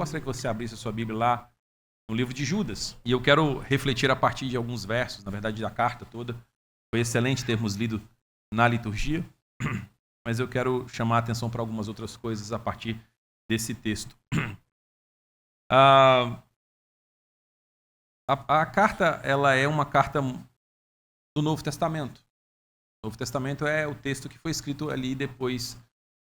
gostaria que você abrisse a sua Bíblia lá no livro de Judas. E eu quero refletir a partir de alguns versos, na verdade da carta toda. Foi excelente termos lido na liturgia, mas eu quero chamar a atenção para algumas outras coisas a partir desse texto. A carta, ela é uma carta do Novo Testamento. O Novo Testamento é o texto que foi escrito ali depois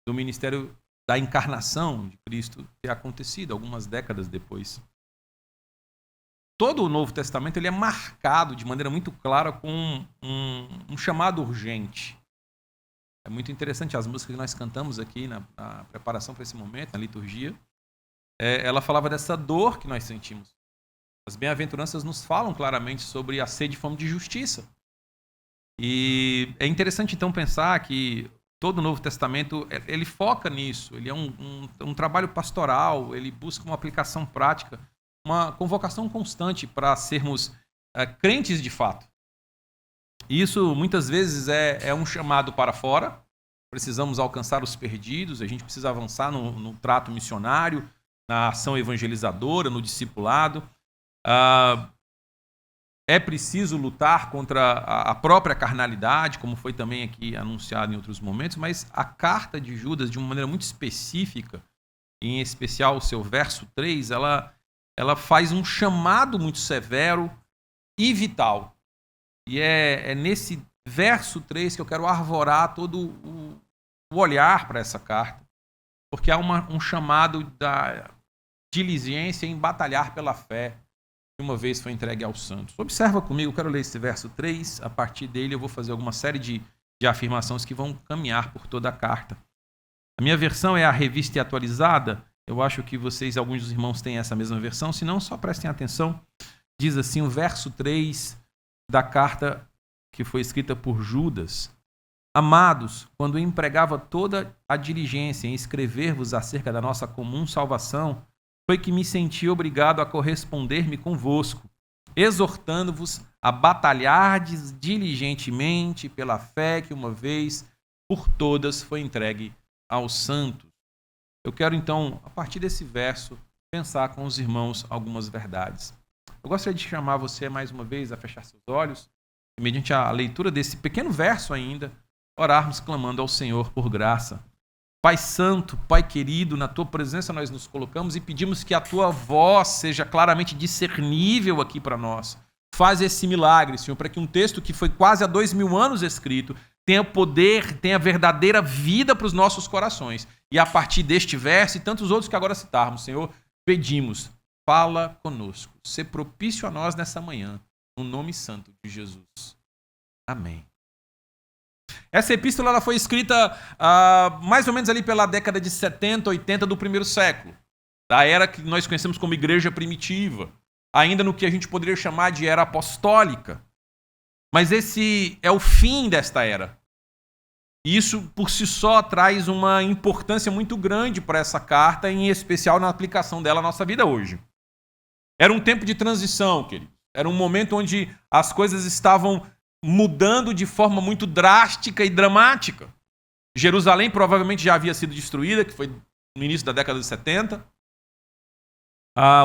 do ministério da encarnação de Cristo ter acontecido, algumas décadas depois. Todo o Novo Testamento ele é marcado de maneira muito clara com um chamado urgente. É muito interessante as músicas que nós cantamos aqui na preparação para esse momento, na liturgia. Ela falava dessa dor que nós sentimos. As bem-aventuranças nos falam claramente sobre a sede e fome de justiça. E é interessante então pensar que todo o Novo Testamento ele foca nisso. Ele é um trabalho pastoral, ele busca uma aplicação prática, uma convocação constante para sermos crentes de fato. E isso muitas vezes é um chamado para fora. Precisamos alcançar os perdidos, a gente precisa avançar no trato missionário, na ação evangelizadora, no discipulado. É preciso lutar contra a própria carnalidade, como foi também aqui anunciado em outros momentos, mas a carta de Judas, de uma maneira muito específica, em especial o seu verso 3, ela faz um chamado muito severo e vital. E é nesse verso 3 que eu quero arvorar todo o olhar para essa carta, porque há um chamado da diligência em batalhar pela fé, que uma vez foi entregue aos santos. Observa comigo, eu quero ler esse verso 3, a partir dele eu vou fazer alguma série de afirmações que vão caminhar por toda a carta. A minha versão é a Revista e Atualizada, eu acho que alguns dos irmãos têm essa mesma versão, se não, só prestem atenção. Diz assim o verso 3 da carta que foi escrita por Judas. Amados, quando empregava toda a diligência em escrever-vos acerca da nossa comum salvação, foi que me senti obrigado a corresponder-me convosco, exortando-vos a batalhardes diligentemente pela fé que uma vez por todas foi entregue aos santos. Eu quero então, a partir desse verso, pensar com os irmãos algumas verdades. Eu gostaria de chamar você mais uma vez a fechar seus olhos e, mediante a leitura desse pequeno verso ainda, orarmos clamando ao Senhor por graça. Pai santo, Pai querido, na Tua presença nós nos colocamos e pedimos que a Tua voz seja claramente discernível aqui para nós. Faz esse milagre, Senhor, para que um texto que foi quase há 2000 anos escrito tenha poder, tenha verdadeira vida para os nossos corações. E a partir deste verso e tantos outros que agora citarmos, Senhor, pedimos, fala conosco. Sê propício a nós nessa manhã, no nome santo de Jesus. Amém. Essa epístola ela foi escrita mais ou menos ali pela década de 70, 80 do primeiro século, da era que nós conhecemos como igreja primitiva, ainda no que a gente poderia chamar de era apostólica. Mas esse é o fim desta era. E isso, por si só, traz uma importância muito grande para essa carta, em especial na aplicação dela à nossa vida hoje. Era um tempo de transição, querido. Era um momento onde as coisas estavam mudando de forma muito drástica e dramática. Jerusalém provavelmente já havia sido destruída, que foi no início da década de 70.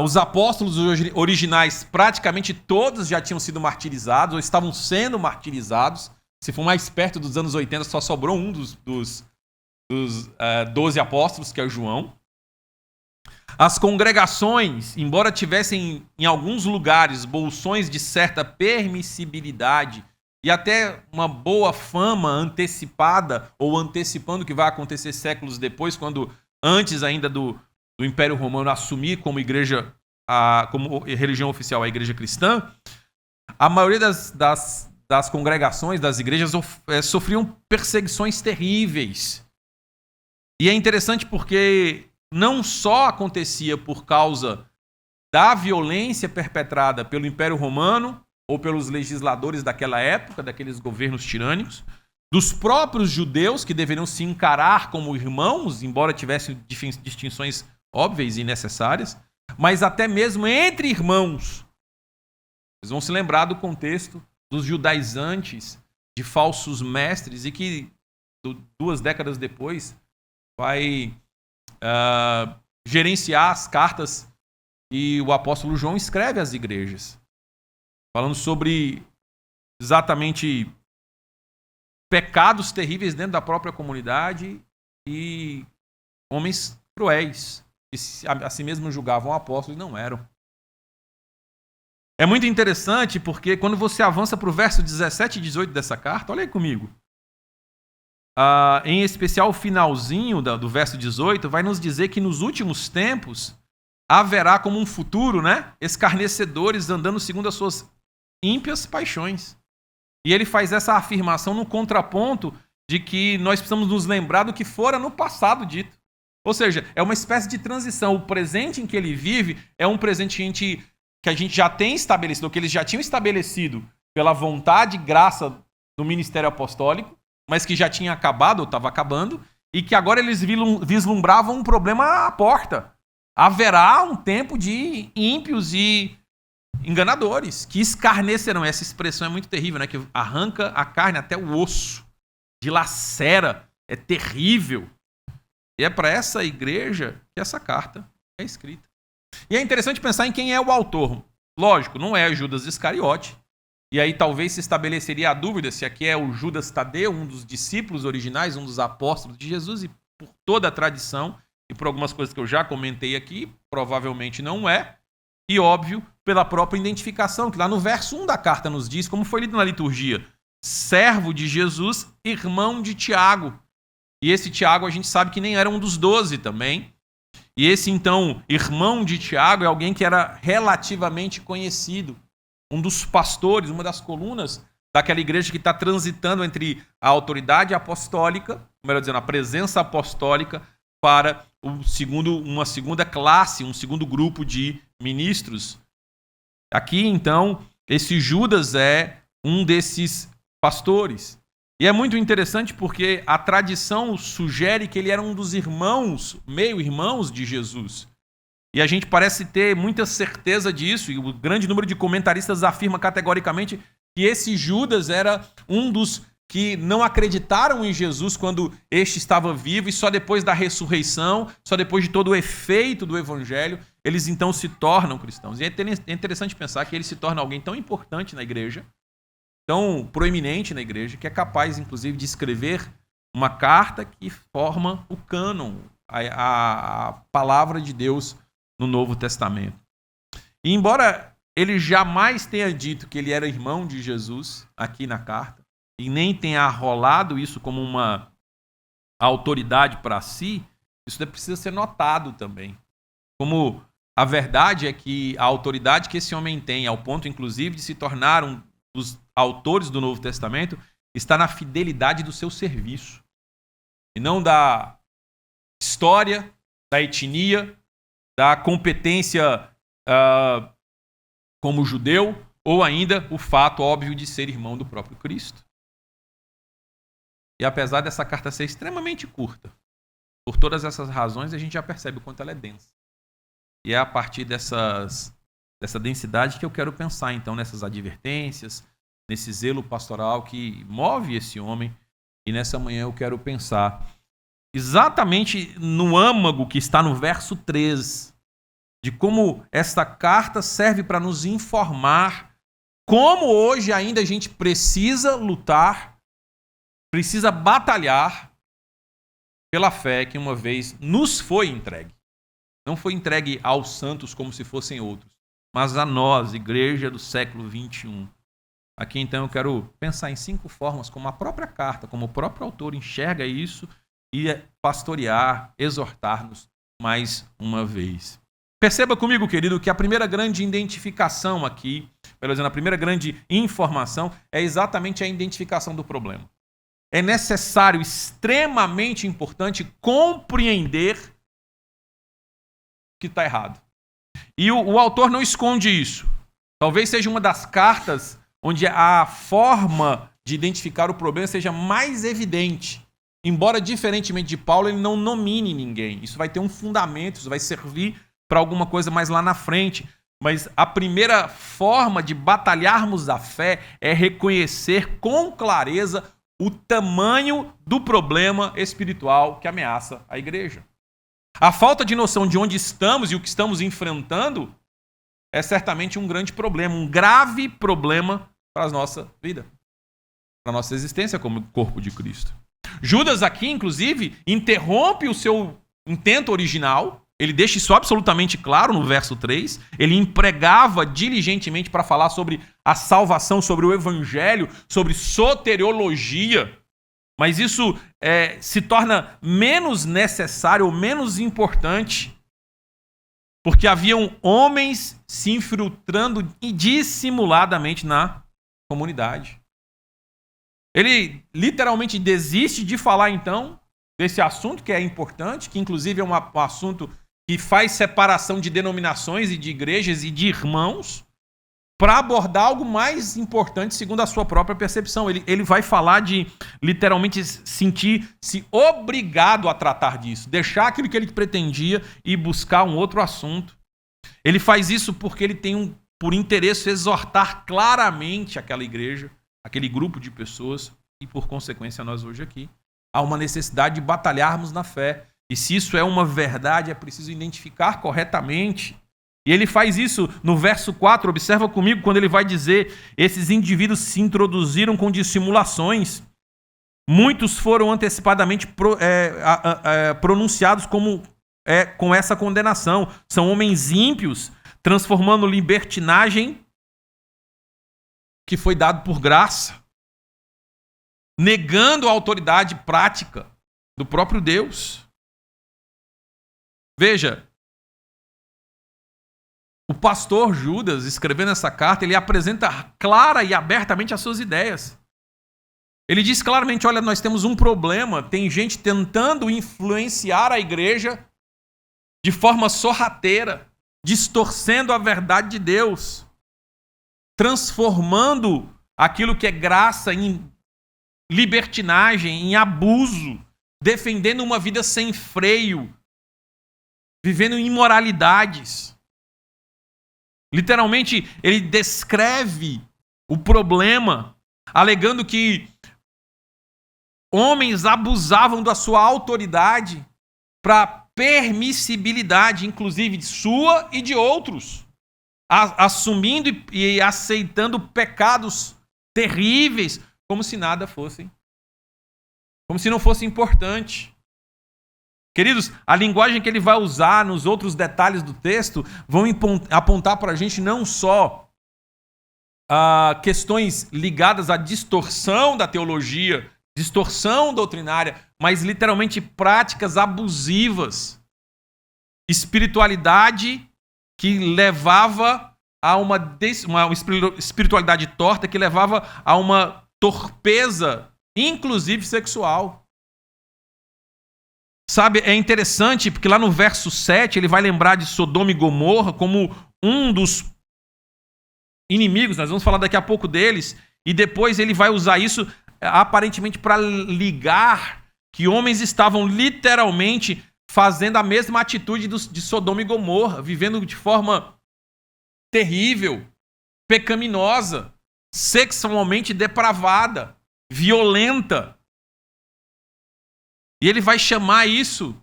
Os apóstolos originais, praticamente todos já tinham sido martirizados, ou estavam sendo martirizados. Se for mais perto dos anos 80, só sobrou um dos 12 apóstolos, que é o João. As congregações, embora tivessem em alguns lugares bolsões de certa permissibilidade e até uma boa fama antecipada ou antecipando o que vai acontecer séculos depois, quando antes ainda do Império Romano assumir como igreja, como religião oficial a igreja cristã, a maioria das congregações, das igrejas, sofriam perseguições terríveis. E é interessante porque não só acontecia por causa da violência perpetrada pelo Império Romano ou pelos legisladores daquela época, daqueles governos tirânicos, dos próprios judeus que deveriam se encarar como irmãos, embora tivessem distinções óbvias e necessárias, mas até mesmo entre irmãos. Vocês vão se lembrar do contexto dos judaizantes, de falsos mestres, e que 2 décadas depois vai gerenciar as cartas que o apóstolo João escreve às igrejas, falando sobre exatamente pecados terríveis dentro da própria comunidade e homens cruéis, que a si mesmos julgavam apóstolos e não eram. É muito interessante porque quando você avança para o verso 17 e 18 dessa carta, olha aí comigo. Em especial o finalzinho do verso 18, vai nos dizer que nos últimos tempos haverá como um futuro, escarnecedores andando segundo as suas ímpias paixões. E ele faz essa afirmação no contraponto de que nós precisamos nos lembrar do que fora no passado dito. Ou seja, é uma espécie de transição. O presente em que ele vive é um presente que a gente já tem estabelecido, ou que eles já tinham estabelecido pela vontade e graça do ministério apostólico, mas que já tinha acabado, ou estava acabando, e que agora eles vislumbravam um problema à porta. Haverá um tempo de ímpios e enganadores, que escarnecerão. Essa expressão é muito terrível, que arranca a carne até o osso, dilacera, é terrível. E é para essa igreja que essa carta é escrita. E é interessante pensar em quem é o autor. Lógico, não é Judas Iscariote. E aí talvez se estabeleceria a dúvida se aqui é o Judas Tadeu, um dos discípulos originais, um dos apóstolos de Jesus, e por toda a tradição, e por algumas coisas que eu já comentei aqui, provavelmente não é. E óbvio, pela própria identificação, que lá no verso 1 da carta nos diz, como foi lido na liturgia, servo de Jesus, irmão de Tiago. E esse Tiago a gente sabe que nem era um dos 12 também. E esse, então, irmão de Tiago é alguém que era relativamente conhecido. Um dos pastores, uma das colunas daquela igreja que está transitando entre a autoridade apostólica, melhor dizendo, a presença apostólica, para uma segunda classe, um segundo grupo de ministros. Aqui, então, esse Judas é um desses pastores. E é muito interessante porque a tradição sugere que ele era um dos irmãos, meio-irmãos de Jesus. E a gente parece ter muita certeza disso, e o grande número de comentaristas afirma categoricamente que esse Judas era um dos que não acreditaram em Jesus quando este estava vivo, e só depois da ressurreição, só depois de todo o efeito do evangelho, eles então se tornam cristãos. E é interessante pensar que ele se torna alguém tão importante na igreja, tão proeminente na igreja, que é capaz, inclusive, de escrever uma carta que forma o cânon, a palavra de Deus no Novo Testamento. E embora ele jamais tenha dito que ele era irmão de Jesus aqui na carta, e nem tenha arrolado isso como uma autoridade para si, isso precisa ser notado também. Como a verdade é que a autoridade que esse homem tem, ao ponto, inclusive, de se tornar um dos autores do Novo Testamento, está na fidelidade do seu serviço. E não da história, da etnia, da competência como judeu, ou ainda o fato óbvio de ser irmão do próprio Cristo. E apesar dessa carta ser extremamente curta, por todas essas razões, a gente já percebe o quanto ela é densa. E é a partir dessa densidade que eu quero pensar, então, nessas advertências, nesse zelo pastoral que move esse homem. E nessa manhã eu quero pensar exatamente no âmago que está no verso 3, de como esta carta serve para nos informar como hoje ainda a gente precisa lutar, precisa batalhar pela fé que uma vez nos foi entregue. Não foi entregue aos santos como se fossem outros, mas a nós, igreja do século 21. Aqui então eu quero pensar em 5 formas como a própria carta, como o próprio autor enxerga isso e pastorear, exortar-nos mais uma vez. Perceba comigo, querido, que a primeira grande identificação aqui, pelo menos a primeira grande informação, é exatamente a identificação do problema. É necessário, extremamente importante, compreender que está errado. E o autor não esconde isso. Talvez seja uma das cartas onde a forma de identificar o problema seja mais evidente. Embora, diferentemente de Paulo, ele não nomine ninguém. Isso vai ter um fundamento, isso vai servir para alguma coisa mais lá na frente. Mas a primeira forma de batalharmos a fé é reconhecer com clareza o tamanho do problema espiritual que ameaça a igreja. A falta de noção de onde estamos e o que estamos enfrentando é certamente um grande problema, um grave problema para a nossa vida, para a nossa existência como corpo de Cristo. Judas aqui, inclusive, interrompe o seu intento original. Ele deixa isso absolutamente claro no verso 3. Ele empregava diligentemente para falar sobre a salvação, sobre o evangelho, sobre soteriologia. Mas isso se torna menos necessário ou menos importante porque haviam homens se infiltrando dissimuladamente na comunidade. Ele literalmente desiste de falar, então, desse assunto que é importante, que inclusive é um assunto que faz separação de denominações e de igrejas e de irmãos, para abordar algo mais importante segundo a sua própria percepção. Ele vai falar de literalmente sentir-se obrigado a tratar disso, deixar aquilo que ele pretendia e buscar um outro assunto. Ele faz isso porque ele tem por interesse exortar claramente aquela igreja, aquele grupo de pessoas, e por consequência nós hoje aqui, há uma necessidade de batalharmos na fé. E se isso é uma verdade, é preciso identificar corretamente. E ele faz isso no verso 4, observa comigo, quando ele vai dizer: esses indivíduos se introduziram com dissimulações. Muitos foram antecipadamente pronunciados com essa condenação. São homens ímpios, transformando libertinagem que foi dado por graça, negando a autoridade prática do próprio Deus. Veja, o pastor Judas, escrevendo essa carta, ele apresenta clara e abertamente as suas ideias. Ele diz claramente: olha, nós temos um problema, tem gente tentando influenciar a igreja de forma sorrateira, distorcendo a verdade de Deus, transformando aquilo que é graça em libertinagem, em abuso, defendendo uma vida sem freio, vivendo imoralidades. Literalmente, ele descreve o problema, alegando que homens abusavam da sua autoridade para permissibilidade, inclusive sua e de outros, assumindo e aceitando pecados terríveis, como se nada fossem, como se não fosse importante. Queridos, a linguagem que ele vai usar nos outros detalhes do texto vão apontar para a gente não só questões ligadas à distorção da teologia, distorção doutrinária, mas literalmente práticas abusivas, espiritualidade que levava a uma espiritualidade torta que levava a uma torpeza, inclusive sexual. Sabe, é interessante porque lá no verso 7 ele vai lembrar de Sodoma e Gomorra como um dos inimigos, nós vamos falar daqui a pouco deles, e depois ele vai usar isso aparentemente para ligar que homens estavam literalmente fazendo a mesma atitude de Sodoma e Gomorra, vivendo de forma terrível, pecaminosa, sexualmente depravada, violenta. E ele vai chamar isso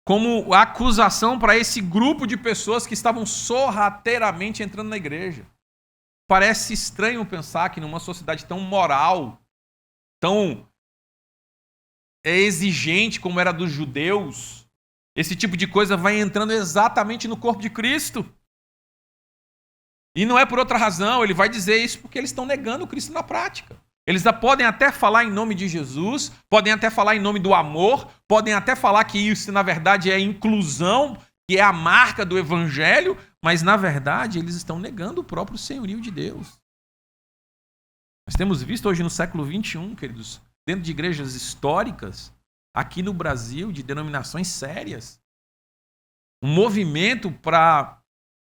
como acusação para esse grupo de pessoas que estavam sorrateiramente entrando na igreja. Parece estranho pensar que numa sociedade tão moral, tão exigente como era dos judeus, esse tipo de coisa vai entrando exatamente no corpo de Cristo. E não é por outra razão, ele vai dizer isso porque eles estão negando o Cristo na prática. Eles podem até falar em nome de Jesus, podem até falar em nome do amor, podem até falar que isso, na verdade, é inclusão, que é a marca do evangelho, mas, na verdade, eles estão negando o próprio senhorio de Deus. Nós temos visto hoje no século XXI, queridos, dentro de igrejas históricas, aqui no Brasil, de denominações sérias, um movimento para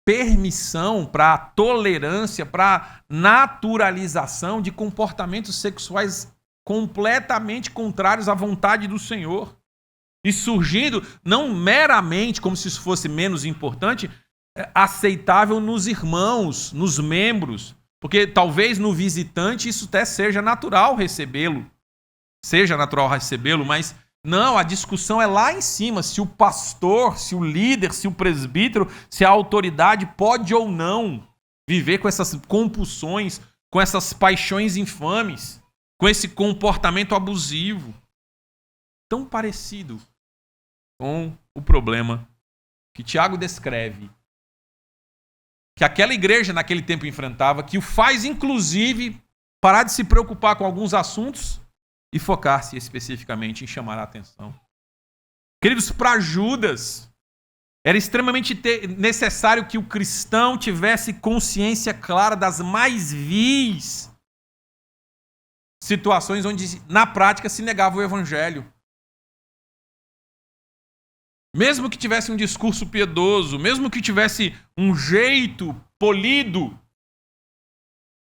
permissão, para tolerância, para naturalização de comportamentos sexuais completamente contrários à vontade do Senhor. E surgindo, não meramente como se isso fosse menos importante, aceitável nos irmãos, nos membros, porque talvez no visitante isso até seja natural recebê-lo, mas Não, a discussão é lá em cima, se o pastor, se o líder, se o presbítero, se a autoridade pode ou não viver com essas compulsões, com essas paixões infames, com esse comportamento abusivo. Tão parecido com o problema que Tiago descreve, que aquela igreja naquele tempo enfrentava, que o faz, inclusive, parar de se preocupar com alguns assuntos e focar-se especificamente em chamar a atenção. Queridos, para Judas, era extremamente necessário que o cristão tivesse consciência clara das mais vis situações onde, na prática, se negava o evangelho. Mesmo que tivesse um discurso piedoso, mesmo que tivesse um jeito polido,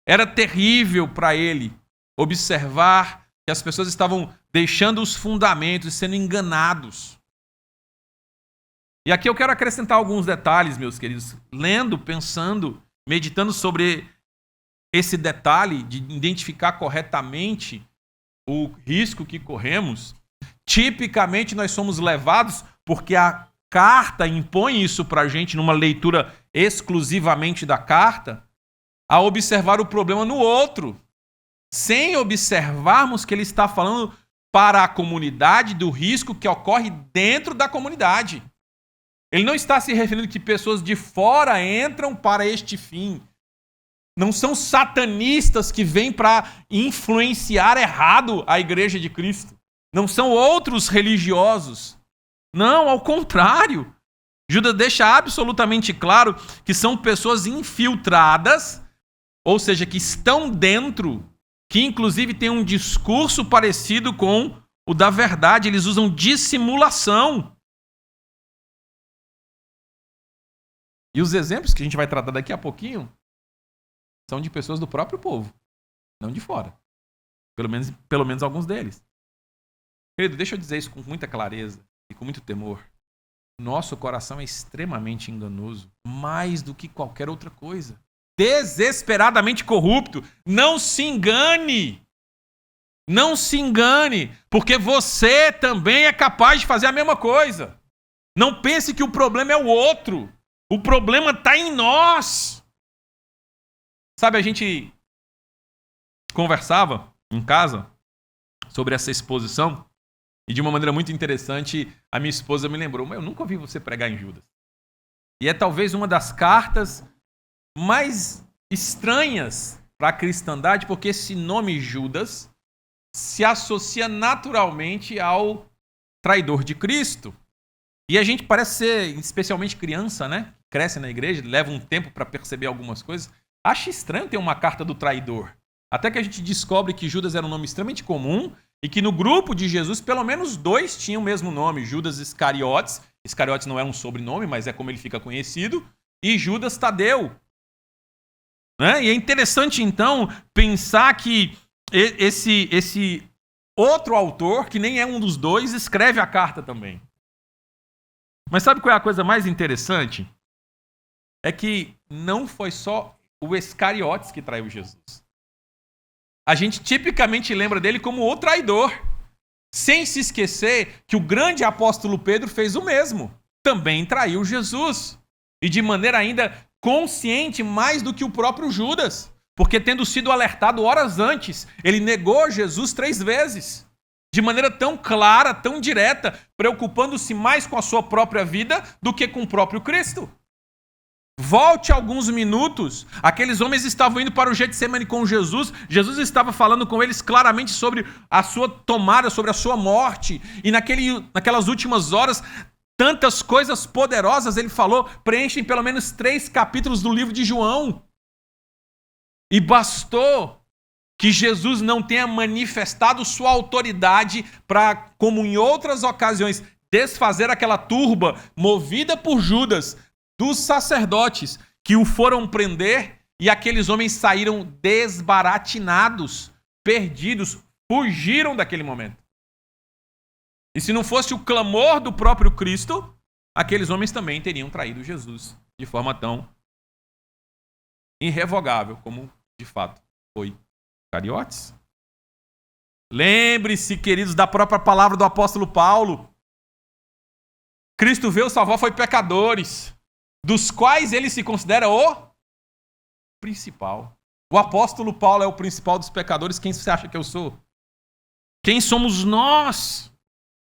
era terrível para ele observar que as pessoas estavam deixando os fundamentos e sendo enganados. E aqui eu quero acrescentar alguns detalhes, meus queridos, lendo, pensando, meditando sobre esse detalhe de identificar corretamente o risco que corremos. Tipicamente nós somos levados, porque a carta impõe isso para a gente numa leitura exclusivamente da carta, a observar o problema no outro, sem observarmos que ele está falando para a comunidade do risco que ocorre dentro da comunidade. Ele não está se referindo que pessoas de fora entram para este fim. Não são satanistas que vêm para influenciar errado a igreja de Cristo. Não são outros religiosos. Não, ao contrário. Judas deixa absolutamente claro que são pessoas infiltradas, ou seja, que estão dentro, que inclusive têm um discurso parecido com o da verdade. Eles usam dissimulação. E os exemplos que a gente vai tratar daqui a pouquinho são de pessoas do próprio povo, não de fora. Pelo menos alguns deles. Querido, deixa eu dizer isso com muita clareza e com muito temor. Nosso coração é extremamente enganoso, mais do que qualquer outra coisa. Desesperadamente corrupto. Não se engane. Não se engane, porque você também é capaz de fazer a mesma coisa. Não pense que o problema é o outro. O problema está em nós. Sabe, a gente conversava em casa sobre essa exposição e de uma maneira muito interessante a minha esposa me lembrou, mas eu nunca ouvi você pregar em Judas. E é talvez uma das cartas mais estranhas para a cristandade, porque esse nome Judas se associa naturalmente ao traidor de Cristo. E a gente parece ser, especialmente criança, né? Cresce na igreja, leva um tempo para perceber algumas coisas. Acha estranho ter uma carta do traidor. Até que a gente descobre que Judas era um nome extremamente comum e que no grupo de Jesus, pelo menos 2 tinham o mesmo nome. Judas Iscariotes. Iscariotes não é um sobrenome, mas é como ele fica conhecido. E Judas Tadeu. Né? E é interessante, então, pensar que esse outro autor, que nem é um dos 2, escreve a carta também. Mas sabe qual é a coisa mais interessante? É que não foi só o Iscariotes que traiu Jesus. A gente tipicamente lembra dele como o traidor, sem se esquecer que o grande apóstolo Pedro fez o mesmo. Também traiu Jesus. E de maneira ainda consciente, mais do que o próprio Judas. Porque tendo sido alertado horas antes, ele negou Jesus 3 vezes. De maneira tão clara, tão direta, preocupando-se mais com a sua própria vida do que com o próprio Cristo. Volte alguns minutos, aqueles homens estavam indo para o Getsemane com Jesus, Jesus estava falando com eles claramente sobre a sua tomada, sobre a sua morte, e naquelas últimas horas, tantas coisas poderosas ele falou, preenchem pelo menos 3 capítulos do livro de João. E bastou que Jesus não tenha manifestado sua autoridade para, como em outras ocasiões, desfazer aquela turba movida por Judas, dos sacerdotes que o foram prender, e aqueles homens saíram desbaratinados, perdidos, fugiram daquele momento. E se não fosse o clamor do próprio Cristo, aqueles homens também teriam traído Jesus de forma tão irrevogável como de fato foi Iscariotes. Lembre-se, queridos, da própria palavra do apóstolo Paulo. Cristo veio salvar foi pecadores, dos quais ele se considera o principal. O apóstolo Paulo é o principal dos pecadores. Quem você acha que eu sou? Quem somos nós?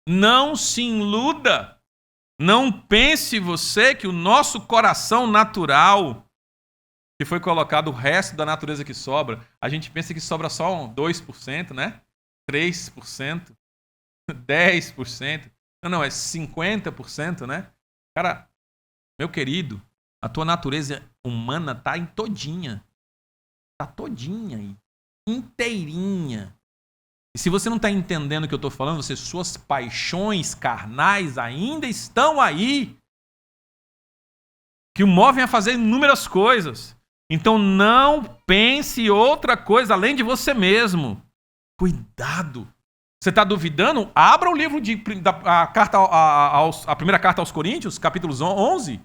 Não se iluda. Não pense você que o nosso coração natural, que foi colocado o resto da natureza que sobra, a gente pensa que sobra só 2%, né? 3%, 10%. Não, é 50%, né? Cara, meu querido, a tua natureza humana tá em todinha. Tá todinha aí. Inteirinha. E se você não está entendendo o que eu estou falando, suas paixões carnais ainda estão aí, que o movem a fazer inúmeras coisas. Então não pense outra coisa além de você mesmo. Cuidado. Você está duvidando? Abra o livro a primeira carta aos Coríntios, capítulo 11.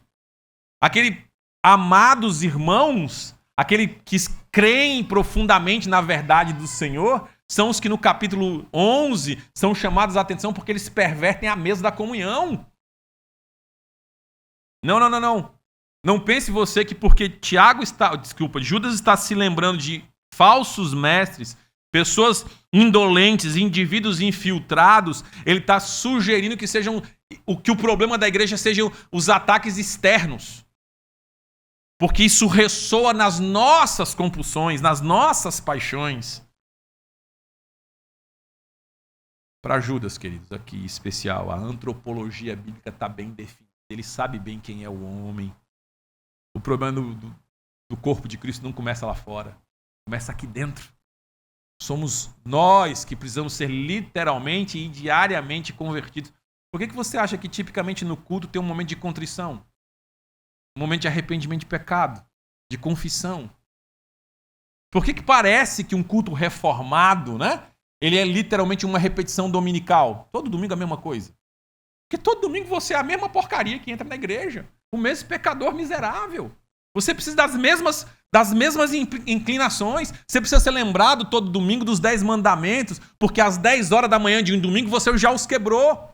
Aquele amados irmãos, aquele que creem profundamente na verdade do Senhor, são os que no capítulo 11 são chamados a atenção porque eles pervertem a mesa da comunhão. Não. Não pense você que porque Judas está se lembrando de falsos mestres, pessoas indolentes, indivíduos infiltrados, ele está sugerindo que que o problema da igreja sejam os ataques externos. Porque isso ressoa nas nossas compulsões, nas nossas paixões. Para Judas, queridos, aqui especial, a antropologia bíblica está bem definida. Ele sabe bem quem é o homem. O problema do corpo de Cristo não começa lá fora, começa aqui dentro. Somos nós que precisamos ser literalmente e diariamente convertidos. Por que você acha que tipicamente no culto tem um momento de contrição? Um momento de arrependimento de pecado, de confissão? Por que parece que um culto reformado, né? Ele é literalmente uma repetição dominical? Todo domingo a mesma coisa. Porque todo domingo você é a mesma porcaria que entra na igreja. O mesmo pecador miserável. Você precisa das mesmas inclinações. Você precisa ser lembrado todo domingo dos 10 mandamentos, porque às 10 horas da manhã de um domingo você já os quebrou.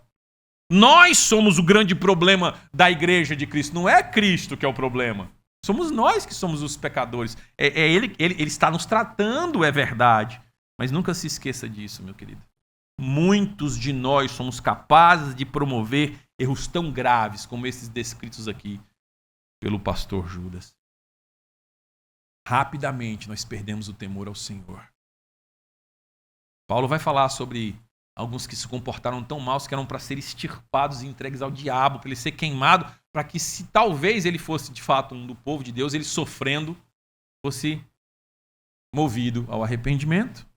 Nós somos o grande problema da igreja de Cristo. Não é Cristo que é o problema. Somos nós que somos os pecadores. Ele está nos tratando, é verdade. Mas nunca se esqueça disso, meu querido. Muitos de nós somos capazes de promover erros tão graves como esses descritos aqui pelo pastor Judas. Rapidamente nós perdemos o temor ao Senhor. Paulo vai falar sobre alguns que se comportaram tão mal que eram para ser extirpados e entregues ao diabo, para ele ser queimado, para que se talvez ele fosse de fato um do povo de Deus, ele sofrendo, fosse movido ao arrependimento.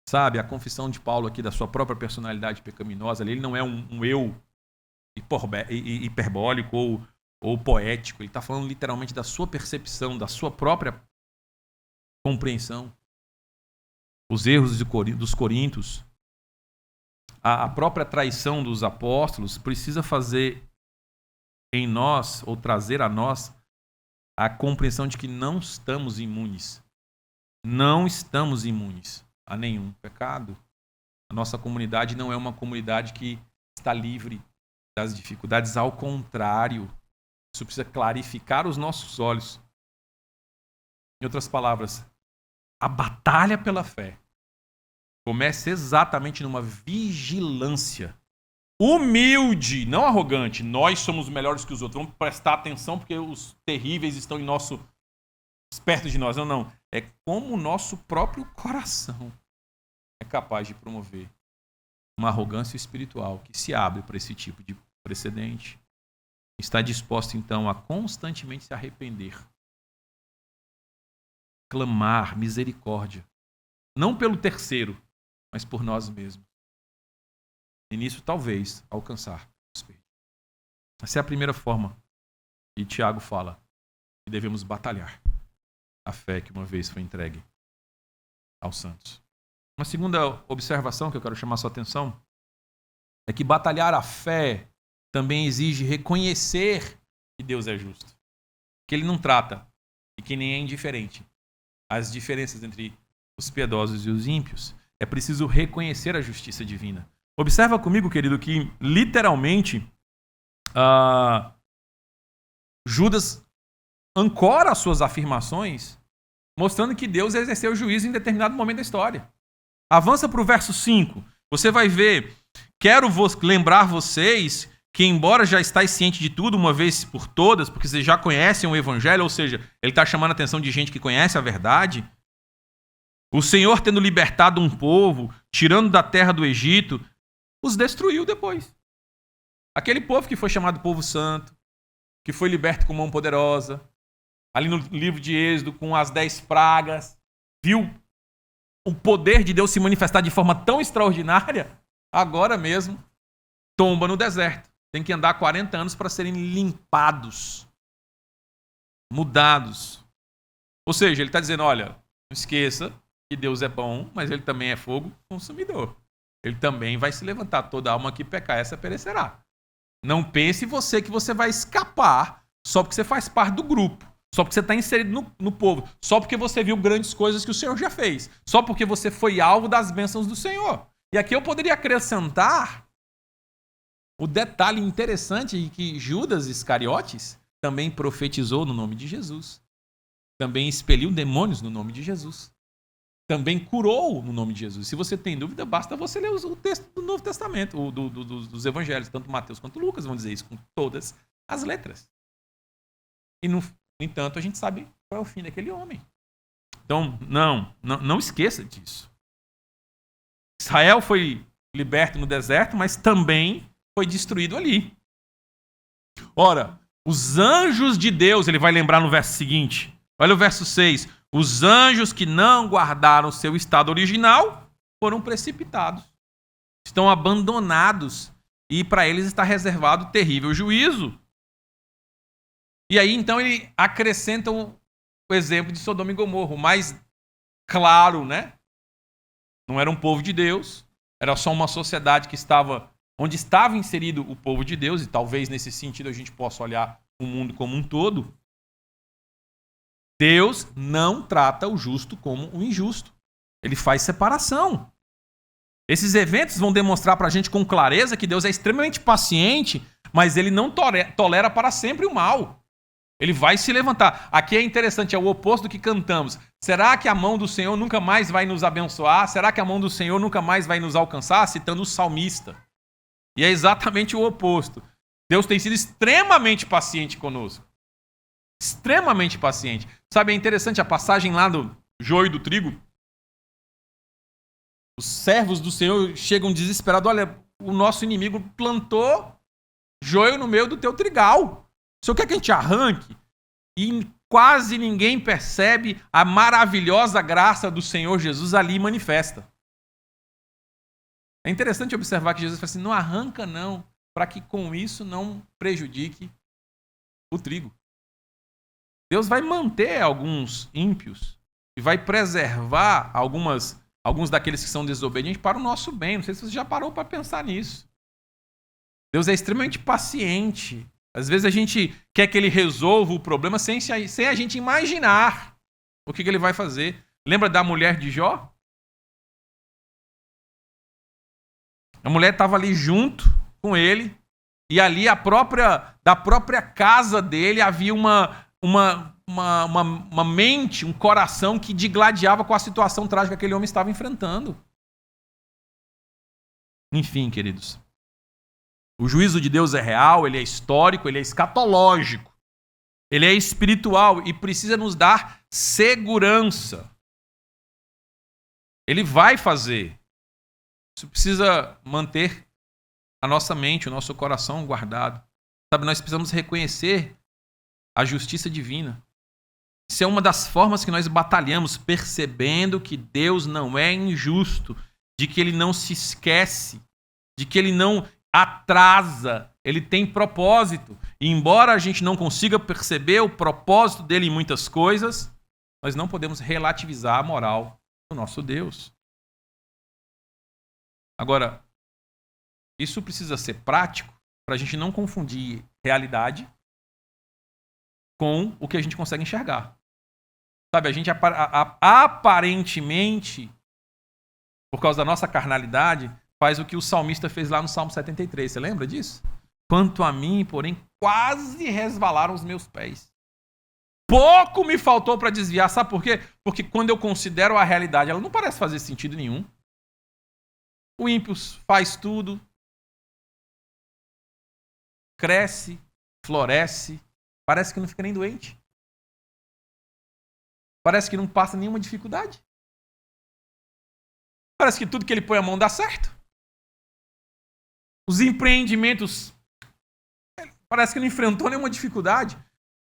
Sabe, a confissão de Paulo aqui da sua própria personalidade pecaminosa, ele não é um eu hiperbólico ou poético, ele está falando literalmente da sua percepção, da sua própria compreensão. Os erros dos coríntios, a própria traição dos apóstolos precisa fazer em nós, ou trazer a nós, a compreensão de que não estamos imunes. Não estamos imunes a nenhum pecado. A nossa comunidade não é uma comunidade que está livre das dificuldades, ao contrário. Isso precisa clarificar os nossos olhos. Em outras palavras, a batalha pela fé começa exatamente numa vigilância humilde, não arrogante. Nós somos melhores que os outros. Vamos prestar atenção porque os terríveis estão perto de nós. Não. É como o nosso próprio coração é capaz de promover uma arrogância espiritual que se abre para esse tipo de precedente. Está disposto, então, a constantemente se arrepender. Clamar misericórdia. Não pelo terceiro, mas por nós mesmos. E nisso, talvez, alcançar o Espírito. Essa é a primeira forma que Tiago fala que devemos batalhar a fé que uma vez foi entregue aos santos. Uma segunda observação que eu quero chamar a sua atenção é que batalhar a fé também exige reconhecer que Deus é justo. Que Ele não trata e que nem é indiferente às diferenças entre os piedosos e os ímpios. É preciso reconhecer a justiça divina. Observa comigo, querido, que literalmente Judas ancora as suas afirmações mostrando que Deus exerceu o juízo em determinado momento da história. Avança para o verso 5. Você vai ver: quero lembrar vocês que, embora já estáis cientes de tudo uma vez por todas, porque vocês já conhecem o evangelho, ou seja, ele está chamando a atenção de gente que conhece a verdade, o Senhor, tendo libertado um povo, tirando da terra do Egito, os destruiu depois. Aquele povo que foi chamado povo santo, que foi liberto com mão poderosa, ali no livro de Êxodo, com as 10 pragas, viu o poder de Deus se manifestar de forma tão extraordinária, agora mesmo tomba no deserto. Tem que andar 40 anos para serem limpados, mudados. Ou seja, ele está dizendo, olha, não esqueça que Deus é bom, mas ele também é fogo consumidor. Ele também vai se levantar. Toda alma que pecar, essa perecerá. Não pense você que você vai escapar só porque você faz parte do grupo, só porque você está inserido no povo, só porque você viu grandes coisas que o Senhor já fez, só porque você foi alvo das bênçãos do Senhor. E aqui eu poderia acrescentar o detalhe interessante de que Judas Iscariotes também profetizou no nome de Jesus, também expeliu demônios no nome de Jesus, também curou no nome de Jesus. Se você tem dúvida, basta você ler o texto do Novo Testamento, dos Evangelhos, tanto Mateus quanto Lucas vão dizer isso com todas as letras. E, no entanto, a gente sabe qual é o fim daquele homem. Então, não esqueça disso. Israel foi liberto no deserto, mas também foi destruído ali. Ora, os anjos de Deus, ele vai lembrar no verso seguinte. Olha o verso 6. Os anjos que não guardaram seu estado original foram precipitados. Estão abandonados e para eles está reservado terrível juízo. E aí, então, ele acrescenta o exemplo de Sodoma e Gomorra, o mais claro, né? Não era um povo de Deus, era só uma sociedade que estava, onde estava inserido o povo de Deus, e talvez nesse sentido a gente possa olhar o mundo como um todo. Deus não trata o justo como o injusto. Ele faz separação. Esses eventos vão demonstrar para a gente com clareza que Deus é extremamente paciente, mas ele não tolera para sempre o mal. Ele vai se levantar. Aqui é interessante, é o oposto do que cantamos. Será que a mão do Senhor nunca mais vai nos abençoar? Será que a mão do Senhor nunca mais vai nos alcançar? Citando o salmista. E é exatamente o oposto. Deus tem sido extremamente paciente conosco. Extremamente paciente. Sabe, é interessante a passagem lá do joio e do trigo. Os servos do Senhor chegam desesperados. Olha, o nosso inimigo plantou joio no meio do teu trigal. O Senhor quer que a gente arranque? E quase ninguém percebe a maravilhosa graça do Senhor Jesus ali manifesta. É interessante observar que Jesus fala assim, não arranca não, para que com isso não prejudique o trigo. Deus vai manter alguns ímpios e vai preservar alguns daqueles que são desobedientes para o nosso bem. Não sei se você já parou para pensar nisso. Deus é extremamente paciente. Às vezes a gente quer que ele resolva o problema sem a gente imaginar o que ele vai fazer. Lembra da mulher de Jó? A mulher estava ali junto com ele e ali da própria casa dele havia uma mente, um coração que digladiava com a situação trágica que aquele homem estava enfrentando. Enfim, queridos. O juízo de Deus é real, ele é histórico, ele é escatológico. Ele é espiritual e precisa nos dar segurança. Ele vai fazer. Isso precisa manter a nossa mente, o nosso coração guardado. Sabe, nós precisamos reconhecer a justiça divina. Isso é uma das formas que nós batalhamos, percebendo que Deus não é injusto, de que ele não se esquece, de que ele não atrasa, ele tem propósito. E embora a gente não consiga perceber o propósito dele em muitas coisas, nós não podemos relativizar a moral do nosso Deus. Agora, isso precisa ser prático para a gente não confundir realidade com o que a gente consegue enxergar. Sabe, a gente aparentemente, por causa da nossa carnalidade, faz o que o salmista fez lá no Salmo 73. Você lembra disso? Quanto a mim, porém, quase resvalaram os meus pés. Pouco me faltou para desviar. Sabe por quê? Porque quando eu considero a realidade, ela não parece fazer sentido nenhum. O ímpio faz tudo, cresce, floresce, parece que não fica nem doente. Parece que não passa nenhuma dificuldade. Parece que tudo que ele põe a mão dá certo. Os empreendimentos, parece que não enfrentou nenhuma dificuldade.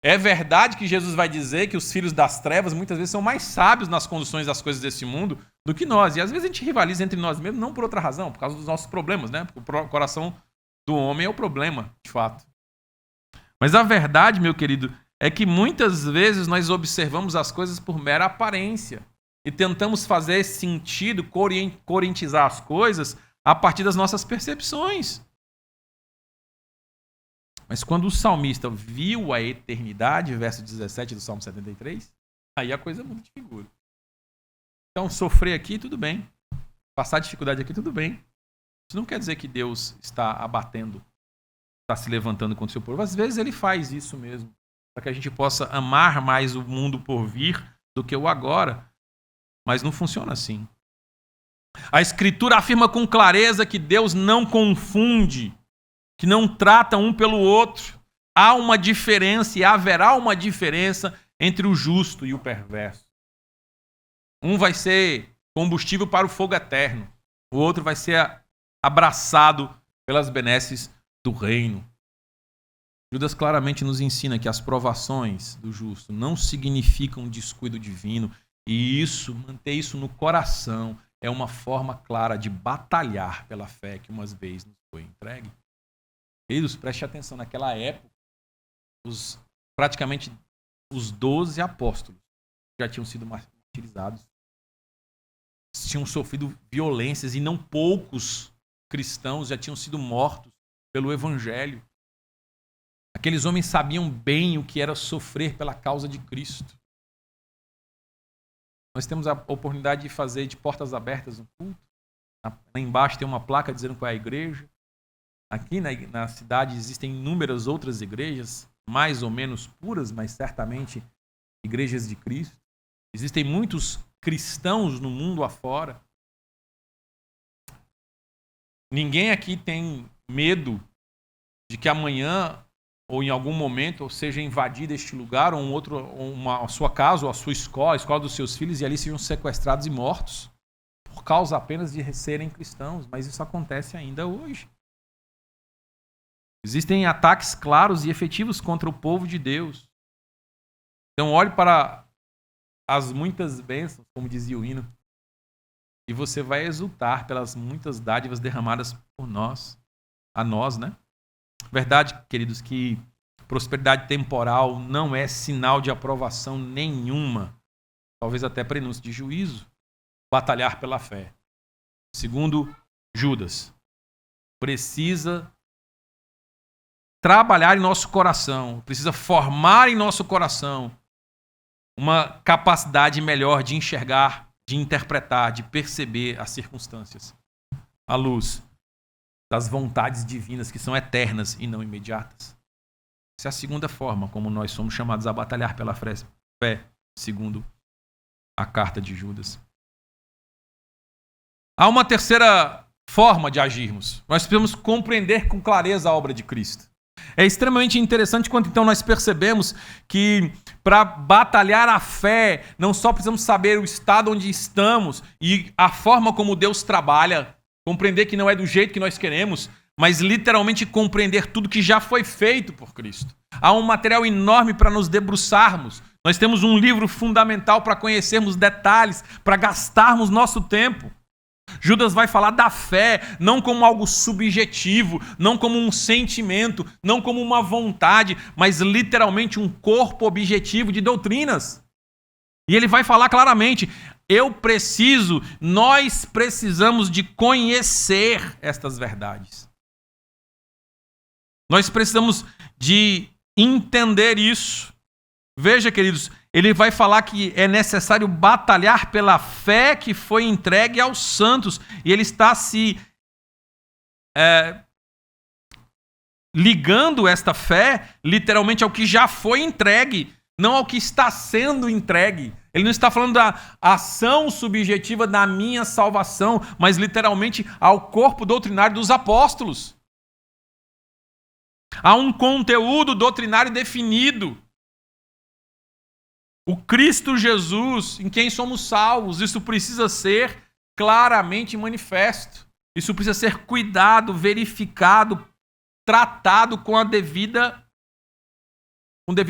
É verdade que Jesus vai dizer que os filhos das trevas muitas vezes são mais sábios nas conduções das coisas desse mundo do que nós. E às vezes a gente rivaliza entre nós mesmos, não por outra razão, por causa dos nossos problemas, né? Porque o coração do homem é o problema, de fato. Mas a verdade, meu querido, é que muitas vezes nós observamos as coisas por mera aparência e tentamos fazer sentido, coerentizar as coisas a partir das nossas percepções. Mas quando o salmista viu a eternidade, verso 17 do Salmo 73, aí a coisa muda de figura. Então, sofrer aqui, tudo bem. Passar dificuldade aqui, tudo bem. Isso não quer dizer que Deus está abatendo, está se levantando contra o seu povo. Às vezes ele faz isso mesmo, para que a gente possa amar mais o mundo por vir do que o agora. Mas não funciona assim. A Escritura afirma com clareza que Deus não confunde, que não trata um pelo outro. Há uma diferença e haverá uma diferença entre o justo e o perverso. Um vai ser combustível para o fogo eterno. O outro vai ser abraçado pelas benesses do reino. Judas claramente nos ensina que as provações do justo não significam descuido divino. E manter isso no coração é uma forma clara de batalhar pela fé que umas vezes nos foi entregue. Queridos, preste atenção, naquela época, praticamente os 12 apóstolos já tinham sido martirizados. Tinham sofrido violências e não poucos cristãos já tinham sido mortos pelo evangelho. Aqueles homens sabiam bem o que era sofrer pela causa de Cristo. Nós temos a oportunidade de fazer de portas abertas um culto. Lá embaixo tem uma placa dizendo qual é a igreja. Aqui na cidade existem inúmeras outras igrejas, mais ou menos puras, mas certamente igrejas de Cristo. Existem muitos cristãos no mundo afora. Ninguém aqui tem medo de que amanhã ou em algum momento seja invadido este lugar, ou a sua casa, ou a sua escola, a escola dos seus filhos, e ali sejam sequestrados e mortos, por causa apenas de serem cristãos. Mas isso acontece ainda hoje. Existem ataques claros e efetivos contra o povo de Deus. Então olhe para as muitas bênçãos, como dizia o hino, e você vai exultar pelas muitas dádivas derramadas por nós, a nós, né? Verdade, queridos, que prosperidade temporal não é sinal de aprovação nenhuma, talvez até prenúncio de juízo. Batalhar pela fé. Segundo Judas, precisa trabalhar em nosso coração, precisa formar em nosso coração uma capacidade melhor de enxergar, de interpretar, de perceber as circunstâncias à luz das vontades divinas que são eternas e não imediatas. Essa é a segunda forma como nós somos chamados a batalhar pela fé, segundo a carta de Judas. Há uma terceira forma de agirmos. Nós precisamos compreender com clareza a obra de Cristo. É extremamente interessante quando então nós percebemos que para batalhar a fé, não só precisamos saber o estado onde estamos e a forma como Deus trabalha, compreender que não é do jeito que nós queremos, mas literalmente compreender tudo que já foi feito por Cristo. Há um material enorme para nos debruçarmos. Nós temos um livro fundamental para conhecermos detalhes, para gastarmos nosso tempo. Judas vai falar da fé, não como algo subjetivo, não como um sentimento, não como uma vontade, mas literalmente um corpo objetivo de doutrinas. E ele vai falar claramente, nós precisamos de conhecer estas verdades. Nós precisamos de entender isso. Veja, queridos, ele vai falar que é necessário batalhar pela fé que foi entregue aos santos. E ele está se ligando esta fé, literalmente, ao que já foi entregue, não ao que está sendo entregue. Ele não está falando da ação subjetiva da minha salvação, mas literalmente ao corpo doutrinário dos apóstolos. Há um conteúdo doutrinário definido. O Cristo Jesus, em quem somos salvos, isso precisa ser claramente manifesto. Isso precisa ser cuidado, verificado, tratado com o devido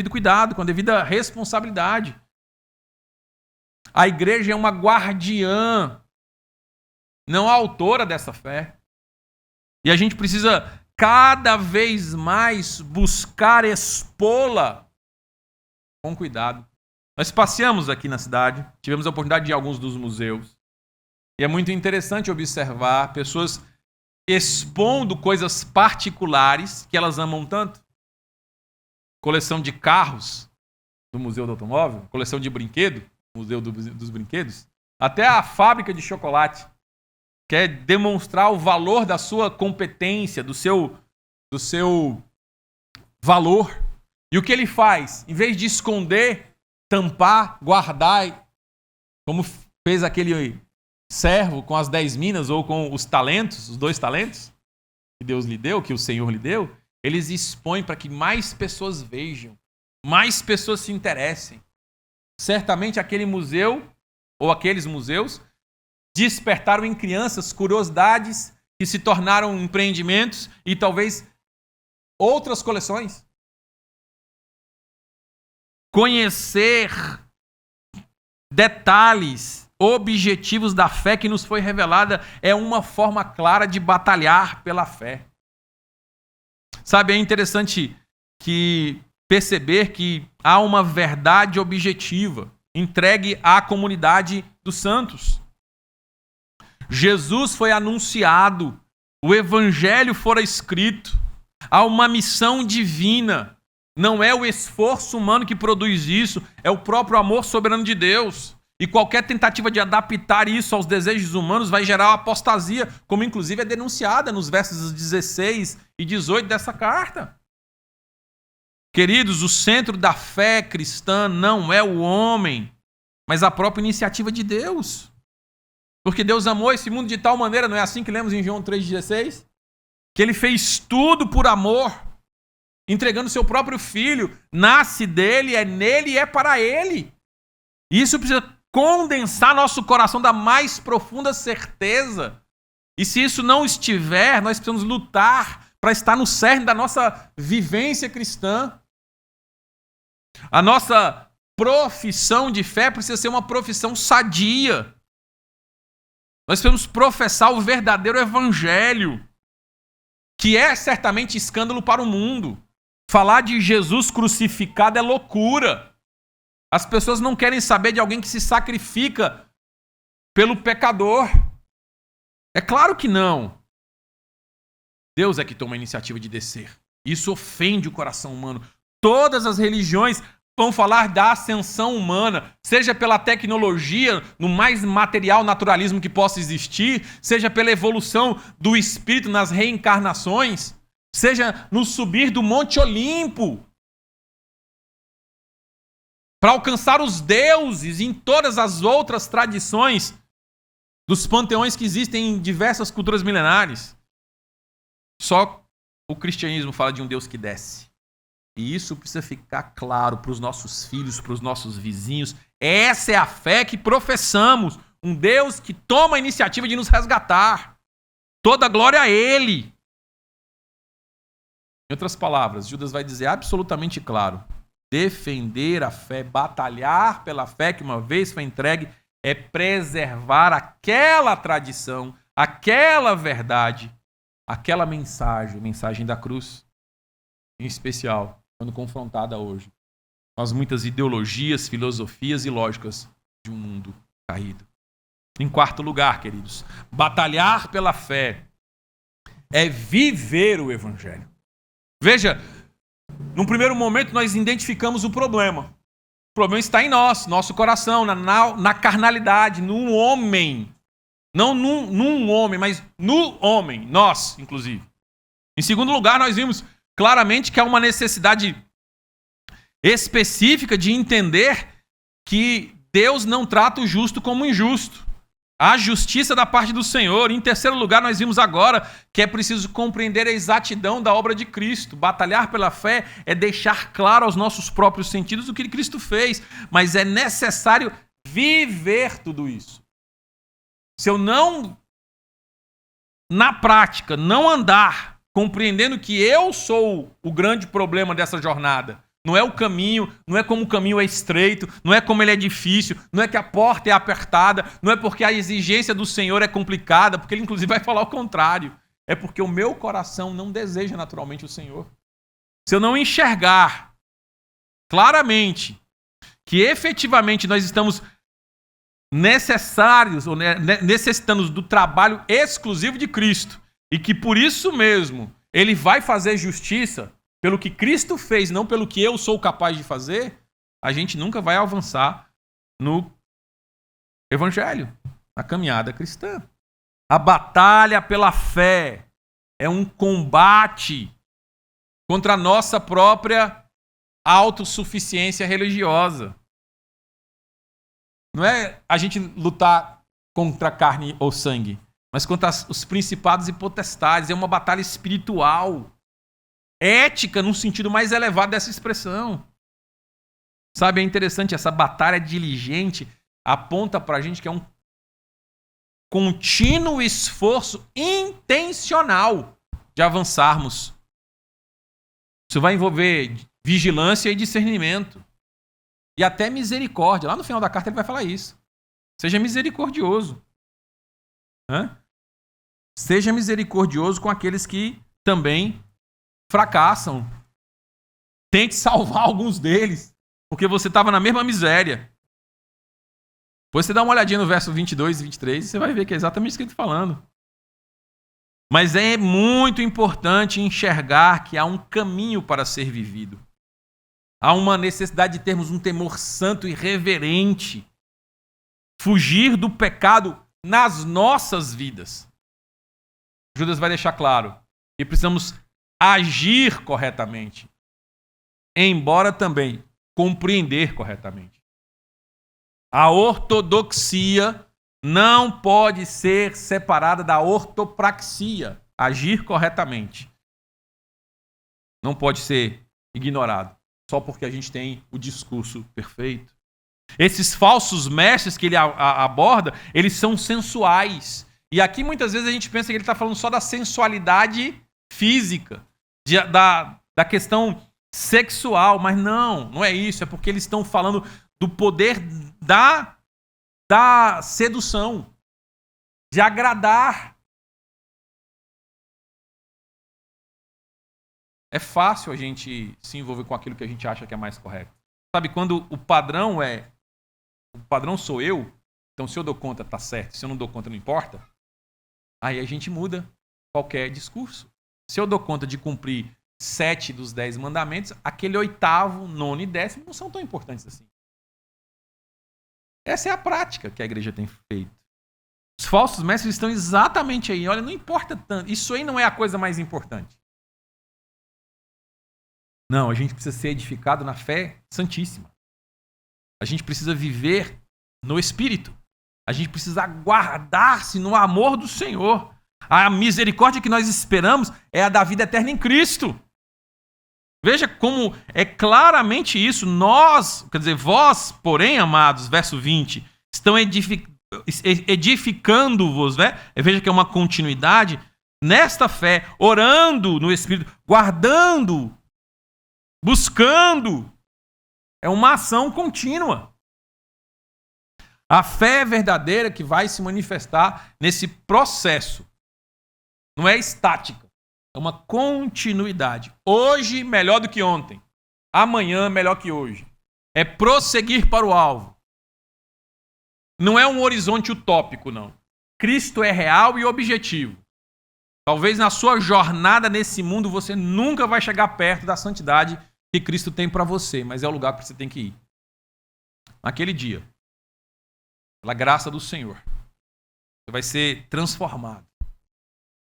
cuidado, com a devida responsabilidade. A igreja é uma guardiã, não a autora dessa fé. E a gente precisa cada vez mais buscar expô-la com cuidado. Nós passeamos aqui na cidade, tivemos a oportunidade de ir a alguns dos museus. E é muito interessante observar pessoas expondo coisas particulares que elas amam tanto. Coleção de carros do Museu do Automóvel, coleção de brinquedo, Museu dos Brinquedos, até a fábrica de chocolate. Quer demonstrar o valor da sua competência, do seu valor. E o que ele faz? Em vez de esconder, tampar, guardar, como fez aquele servo com as 10 minas ou com os talentos, os 2 talentos que Deus lhe deu, que o Senhor lhe deu, eles expõem para que mais pessoas vejam, mais pessoas se interessem. Certamente aquele museu, ou aqueles museus, despertaram em crianças curiosidades que se tornaram empreendimentos e talvez outras coleções. Conhecer detalhes, objetivos da fé que nos foi revelada é uma forma clara de batalhar pela fé. Sabe, é interessante perceber que há uma verdade objetiva entregue à comunidade dos santos. Jesus foi anunciado, o evangelho fora escrito, há uma missão divina. Não é o esforço humano que produz isso, é o próprio amor soberano de Deus. E qualquer tentativa de adaptar isso aos desejos humanos vai gerar apostasia, como inclusive é denunciada nos versos 16 e 18 dessa carta. Queridos, o centro da fé cristã não é o homem, mas a própria iniciativa de Deus. Porque Deus amou esse mundo de tal maneira, não é assim que lemos em João 3,16? Que ele fez tudo por amor, entregando seu próprio filho, nasce dele, é nele e é para ele. E isso precisa condensar nosso coração da mais profunda certeza. E se isso não estiver, nós precisamos lutar para estar no cerne da nossa vivência cristã. A nossa profissão de fé precisa ser uma profissão sadia. Nós precisamos professar o verdadeiro evangelho, que é certamente escândalo para o mundo. Falar de Jesus crucificado é loucura. As pessoas não querem saber de alguém que se sacrifica pelo pecador. É claro que não. Deus é que toma a iniciativa de descer. Isso ofende o coração humano. Todas as religiões vão falar da ascensão humana, seja pela tecnologia, no mais material naturalismo que possa existir, seja pela evolução do espírito nas reencarnações, seja no subir do Monte Olimpo, para alcançar os deuses em todas as outras tradições dos panteões que existem em diversas culturas milenares. Só o cristianismo fala de um Deus que desce. E isso precisa ficar claro para os nossos filhos, para os nossos vizinhos. Essa é a fé que professamos. Um Deus que toma a iniciativa de nos resgatar. Toda a glória a Ele. Em outras palavras, Judas vai dizer absolutamente claro: defender a fé, batalhar pela fé que uma vez foi entregue, é preservar aquela tradição, aquela verdade, aquela mensagem da cruz, em especial quando confrontada hoje com as muitas ideologias, filosofias e lógicas de um mundo caído. Em quarto lugar, queridos, batalhar pela fé é viver o evangelho. Veja, num primeiro momento nós identificamos o problema. O problema está em nós, nosso coração, na carnalidade, no homem. Não num homem, mas no homem, nós, inclusive. Em segundo lugar, nós vimos claramente que há uma necessidade específica de entender que Deus não trata o justo como injusto. Há justiça da parte do Senhor. Em terceiro lugar, nós vimos agora que é preciso compreender a exatidão da obra de Cristo. Batalhar pela fé é deixar claro aos nossos próprios sentidos o que Cristo fez, mas é necessário viver tudo isso. Se eu não, na prática, não andar compreendendo que eu sou o grande problema dessa jornada, não é o caminho, não é como o caminho é estreito, não é como ele é difícil, não é que a porta é apertada, não é porque a exigência do Senhor é complicada, porque ele inclusive vai falar o contrário. É porque o meu coração não deseja naturalmente o Senhor. Se eu não enxergar claramente que efetivamente nós estamos necessários, ou necessitamos do trabalho exclusivo de Cristo, e que por isso mesmo ele vai fazer justiça, pelo que Cristo fez, não pelo que eu sou capaz de fazer, a gente nunca vai avançar no Evangelho, na caminhada cristã. A batalha pela fé é um combate contra a nossa própria autossuficiência religiosa. Não é a gente lutar contra carne ou sangue, mas contra os principados e potestades. É uma batalha espiritual. Ética no sentido mais elevado dessa expressão. Sabe, é interessante, essa batalha diligente aponta para a gente que é um contínuo esforço intencional de avançarmos. Isso vai envolver vigilância e discernimento. E até misericórdia. Lá no final da carta ele vai falar isso. Seja misericordioso. Seja misericordioso com aqueles que também fracassam. Tente salvar alguns deles, porque você estava na mesma miséria. Depois você dá uma olhadinha no verso 22 e 23 e você vai ver que é exatamente isso que ele está falando. Mas é muito importante enxergar que há um caminho para ser vivido. Há uma necessidade de termos um temor santo e reverente. Fugir do pecado nas nossas vidas. Judas vai deixar claro que precisamos agir corretamente, embora também compreender corretamente. A ortodoxia não pode ser separada da ortopraxia, agir corretamente. Não pode ser ignorado, só porque a gente tem o discurso perfeito. Esses falsos mestres que ele aborda, eles são sensuais. E aqui muitas vezes a gente pensa que ele está falando só da sensualidade física, da questão sexual, mas não é isso, é porque eles estão falando do poder da sedução, de agradar. É fácil a gente se envolver com aquilo que a gente acha que é mais correto. Sabe, quando o padrão sou eu, então se eu dou conta tá certo, se eu não dou conta não importa, aí a gente muda qualquer discurso. Se eu dou conta de cumprir 7 dos 10 mandamentos, aquele 8º, 9º e 10º não são tão importantes assim. Essa é a prática que a igreja tem feito. Os falsos mestres estão exatamente aí. Olha, não importa tanto. Isso aí não é a coisa mais importante. Não, a gente precisa ser edificado na fé santíssima. A gente precisa viver no Espírito. A gente precisa guardar-se no amor do Senhor. A misericórdia que nós esperamos é a da vida eterna em Cristo. Veja como é claramente isso. Vós, porém, amados, verso 20, estão edificando-vos, né? Veja que é uma continuidade nesta fé, orando no Espírito, guardando, buscando. É uma ação contínua. A fé verdadeira que vai se manifestar nesse processo. Não é estática. É uma continuidade. Hoje melhor do que ontem. Amanhã melhor que hoje. É prosseguir para o alvo. Não é um horizonte utópico, não. Cristo é real e objetivo. Talvez na sua jornada nesse mundo você nunca vai chegar perto da santidade que Cristo tem para você, mas é o lugar que você tem que ir. naquele dia, pela graça do Senhor, você vai ser transformado.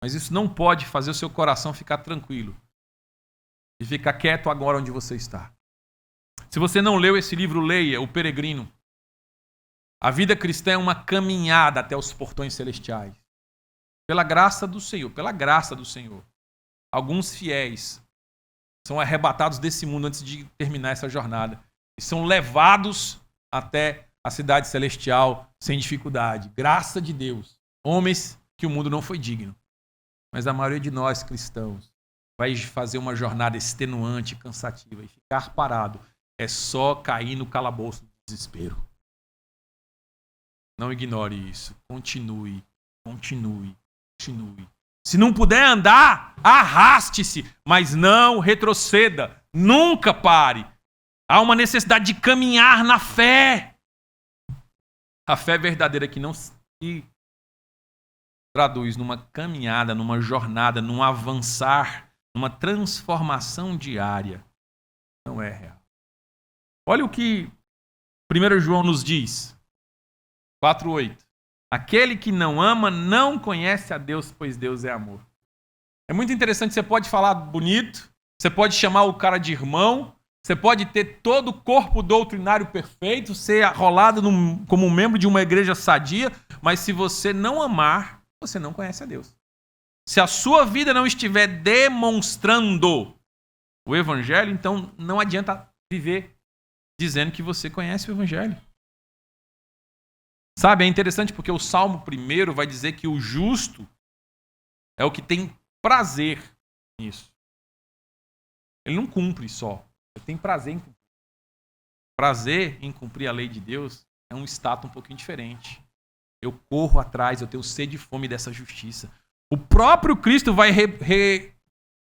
Mas isso não pode fazer o seu coração ficar tranquilo e ficar quieto agora onde você está. Se você não leu esse livro, leia O Peregrino. A vida cristã é uma caminhada até os portões celestiais. Pela graça do Senhor. Alguns fiéis são arrebatados desse mundo antes de terminar essa jornada. E são levados até a cidade celestial sem dificuldade. Graça de Deus. Homens que o mundo não foi digno. Mas a maioria de nós cristãos vai fazer uma jornada extenuante, cansativa. E ficar parado é só cair no calabouço do desespero. Não ignore isso. Continue. Se não puder andar, arraste-se, mas não retroceda. Nunca pare. Há uma necessidade de caminhar na fé. A fé verdadeira que não se traduz numa caminhada, numa jornada, num avançar, numa transformação diária. Não é real. Olha o que 1 João nos diz. 4:8. Aquele que não ama não conhece a Deus, pois Deus é amor. É muito interessante, você pode falar bonito, você pode chamar o cara de irmão, você pode ter todo o corpo doutrinário perfeito, ser arrolado como um membro de uma igreja sadia, mas se você não amar, você não conhece a Deus. Se a sua vida não estiver demonstrando o Evangelho, então não adianta viver dizendo que você conhece o Evangelho. Sabe, é interessante porque o Salmo 1 vai dizer que o justo é o que tem prazer nisso. Ele não cumpre só, ele tem prazer em cumprir. Prazer em cumprir a lei de Deus é um status um pouquinho diferente. Eu corro atrás, eu tenho sede e fome dessa justiça. O próprio Cristo vai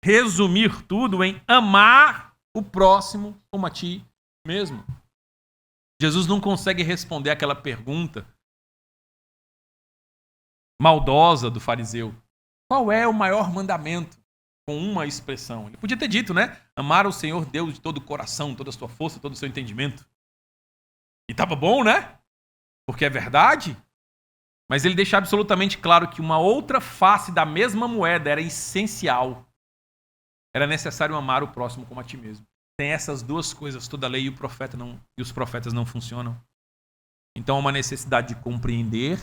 resumir tudo em amar o próximo como a ti mesmo. Jesus não consegue responder aquela pergunta maldosa do fariseu. Qual é o maior mandamento? Com uma expressão. Ele podia ter dito, né? Amar o Senhor Deus de todo o coração, toda a sua força, todo o seu entendimento. E estava bom, né? Porque é verdade. Mas ele deixa absolutamente claro que uma outra face da mesma moeda era essencial. Era necessário amar o próximo como a ti mesmo. Sem essas duas coisas, toda a lei e os profetas não funcionam. Então há uma necessidade de compreender,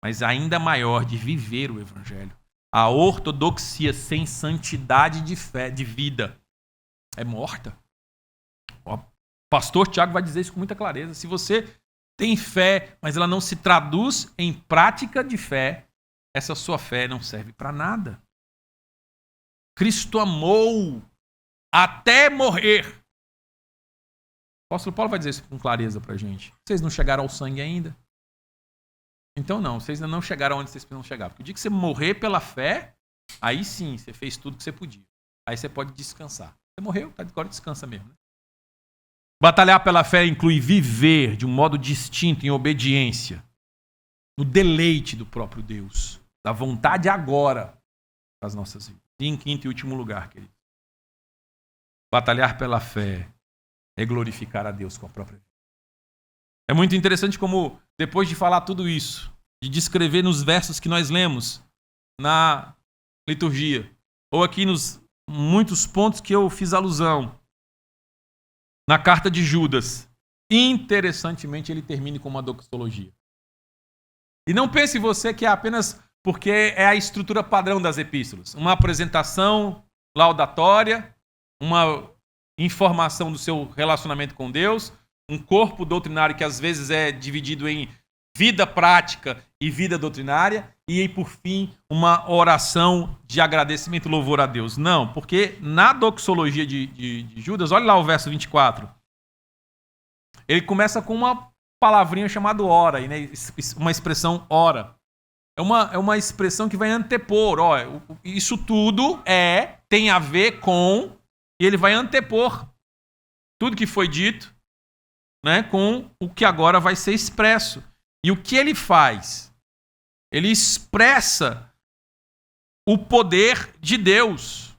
mas ainda maior de viver o Evangelho. A ortodoxia sem santidade de fé, de vida, é morta. O pastor Tiago vai dizer isso com muita clareza. Se você tem fé, mas ela não se traduz em prática de fé, essa sua fé não serve para nada. Cristo amou até morrer. O apóstolo Paulo vai dizer isso com clareza para a gente. Vocês não chegaram ao sangue ainda? Então não, vocês ainda não chegaram onde vocês precisam chegar. Porque o dia que você morrer pela fé, aí sim, você fez tudo que você podia. Aí você pode descansar. Você morreu, agora descansa mesmo. Né? Batalhar pela fé inclui viver de um modo distinto, em obediência, no deleite do próprio Deus, da vontade agora das nossas vidas. E em quinto e último lugar, querido, batalhar pela fé é glorificar a Deus com a própria vida. É muito interessante como, depois de falar tudo isso, de descrever nos versos que nós lemos na liturgia, ou aqui nos muitos pontos que eu fiz alusão, na carta de Judas, interessantemente ele termina com uma doxologia. E não pense você que é apenas porque é a estrutura padrão das epístolas. Uma apresentação laudatória, uma informação do seu relacionamento com Deus, um corpo doutrinário que às vezes é dividido em vida prática e vida doutrinária, e por fim, uma oração de agradecimento e louvor a Deus. Não, porque na doxologia de Judas, olha lá o verso 24, ele começa com uma palavrinha chamada ora, né? Uma expressão ora. É uma expressão que vai antepor, ó, isso tudo tem a ver com, e ele vai antepor tudo que foi dito, né, com o que agora vai ser expresso. E o que ele faz? Ele expressa o poder de Deus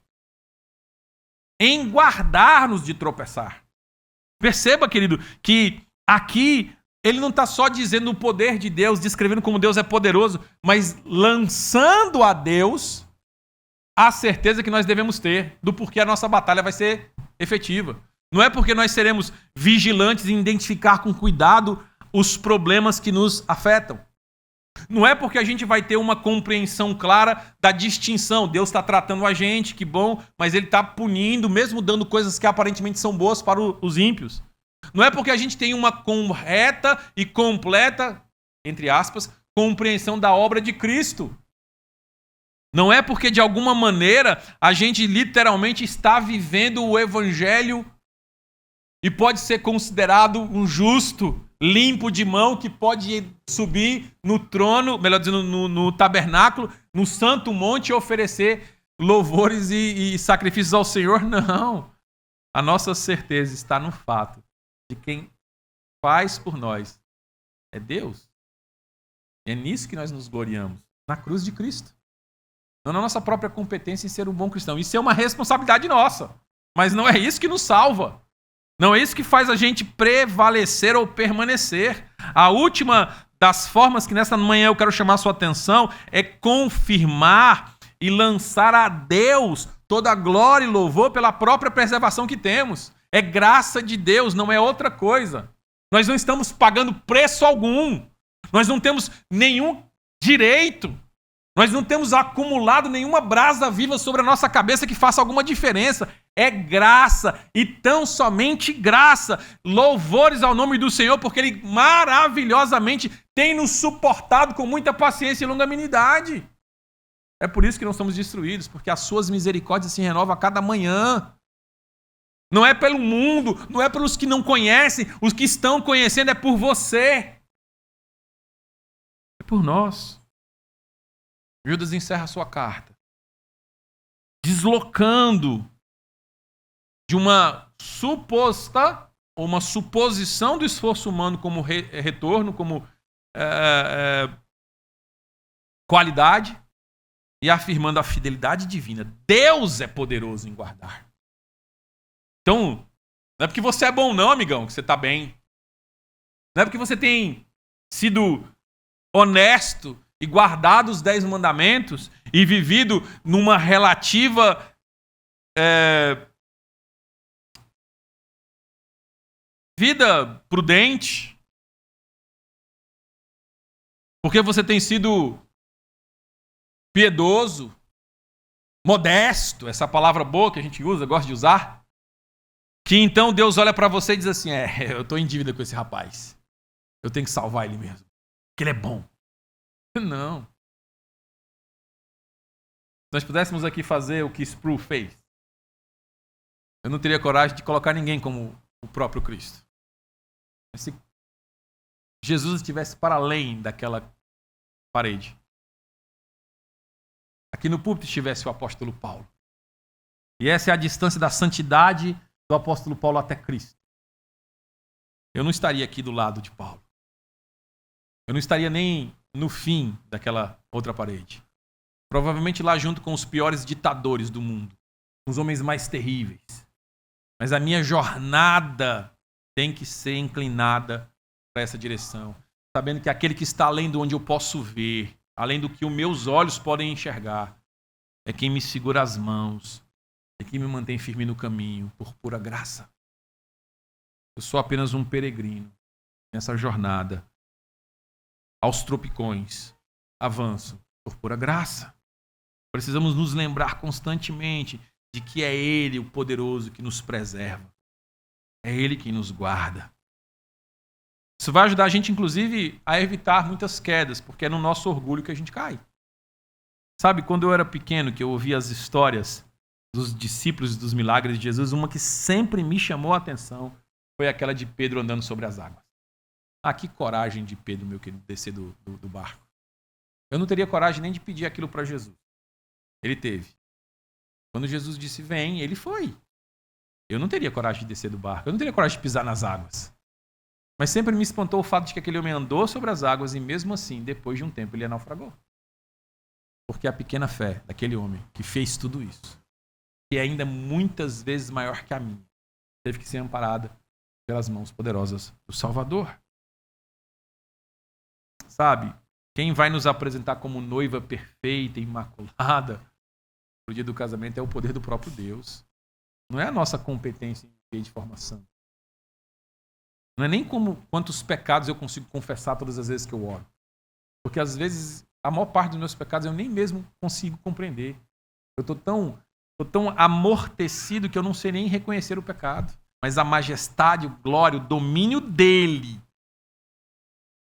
em guardar-nos de tropeçar. Perceba, querido, que aqui Ele não está só dizendo o poder de Deus, descrevendo como Deus é poderoso, mas lançando a Deus a certeza que nós devemos ter do porquê a nossa batalha vai ser efetiva. Não é porque nós seremos vigilantes em identificar com cuidado os problemas que nos afetam. Não é porque a gente vai ter uma compreensão clara da distinção. Deus está tratando a gente, que bom, mas Ele está punindo, mesmo dando coisas que aparentemente são boas para os ímpios. Não é porque a gente tem uma correta e completa, entre aspas, compreensão da obra de Cristo. Não é porque, de alguma maneira, a gente literalmente está vivendo o Evangelho e pode ser considerado um justo, limpo de mão, que pode subir no trono, melhor dizendo, no tabernáculo, no santo monte e oferecer louvores e sacrifícios ao Senhor. Não. A nossa certeza está no fato de quem faz por nós é Deus. É nisso que nós nos gloriamos, na cruz de Cristo. Não na nossa própria competência em ser um bom cristão. Isso é uma responsabilidade nossa, mas não é isso que nos salva. Não é isso que faz a gente prevalecer ou permanecer. A última das formas que nesta manhã eu quero chamar a sua atenção é confirmar e lançar a Deus toda a glória e louvor pela própria preservação que temos. É graça de Deus, não é outra coisa. Nós não estamos pagando preço algum. Nós não temos nenhum direito. Nós não temos acumulado nenhuma brasa viva sobre a nossa cabeça que faça alguma diferença. É graça e tão somente graça. Louvores ao nome do Senhor, porque Ele maravilhosamente tem nos suportado com muita paciência e longanimidade. É por isso que não somos destruídos, porque as suas misericórdias se renovam a cada manhã. Não é pelo mundo, não é pelos que não conhecem, os que estão conhecendo, é por você. É por nós. Judas encerra a sua carta, deslocando de uma suposta, ou uma suposição do esforço humano como retorno, como qualidade, e afirmando a fidelidade divina. Deus é poderoso em guardar. Então, não é porque você é bom não, amigão, que você está bem. Não é porque você tem sido honesto e guardado os 10 mandamentos e vivido numa relativa vida prudente, porque você tem sido piedoso, modesto, essa palavra boa que a gente usa, gosta de usar, que então Deus olha para você e diz assim, eu estou em dívida com esse rapaz, eu tenho que salvar ele mesmo, porque ele é bom. Não. Se nós pudéssemos aqui fazer o que Sproul fez, eu não teria coragem de colocar ninguém como o próprio Cristo. Mas se Jesus estivesse para além daquela parede, aqui no púlpito estivesse o apóstolo Paulo. E essa é a distância da santidade do apóstolo Paulo até Cristo. Eu não estaria aqui do lado de Paulo. Eu não estaria nem no fim daquela outra parede. Provavelmente lá junto com os piores ditadores do mundo, com os homens mais terríveis. Mas a minha jornada tem que ser inclinada para essa direção, sabendo que aquele que está além de onde eu posso ver, além do que os meus olhos podem enxergar, é quem me segura as mãos, é quem me mantém firme no caminho, por pura graça. Eu sou apenas um peregrino nessa jornada. Aos tropicões, avanço por pura graça. Precisamos nos lembrar constantemente de que é Ele o poderoso que nos preserva. É Ele quem nos guarda. Isso vai ajudar a gente, inclusive, a evitar muitas quedas, porque é no nosso orgulho que a gente cai. Sabe, quando eu era pequeno, que eu ouvia as histórias dos discípulos e dos milagres de Jesus, uma que sempre me chamou a atenção foi aquela de Pedro andando sobre as águas. Ah, que coragem de Pedro, meu querido, descer do barco. Eu não teria coragem nem de pedir aquilo para Jesus. Ele teve. Quando Jesus disse, vem, ele foi. Eu não teria coragem de descer do barco. Eu não teria coragem de pisar nas águas. Mas sempre me espantou o fato de que aquele homem andou sobre as águas e mesmo assim, depois de um tempo, ele naufragou. Porque a pequena fé daquele homem que fez tudo isso, que é ainda muitas vezes maior que a minha, teve que ser amparada pelas mãos poderosas do Salvador. sabe? Quem vai nos apresentar como noiva perfeita, imaculada, no dia do casamento é o poder do próprio Deus. Não é a nossa competência em de formação. Não é nem quantos pecados eu consigo confessar todas as vezes que eu oro. Porque às vezes, a maior parte dos meus pecados eu nem mesmo consigo compreender. Eu estou tão amortecido que eu não sei nem reconhecer o pecado. Mas a majestade, o glória, o domínio dele,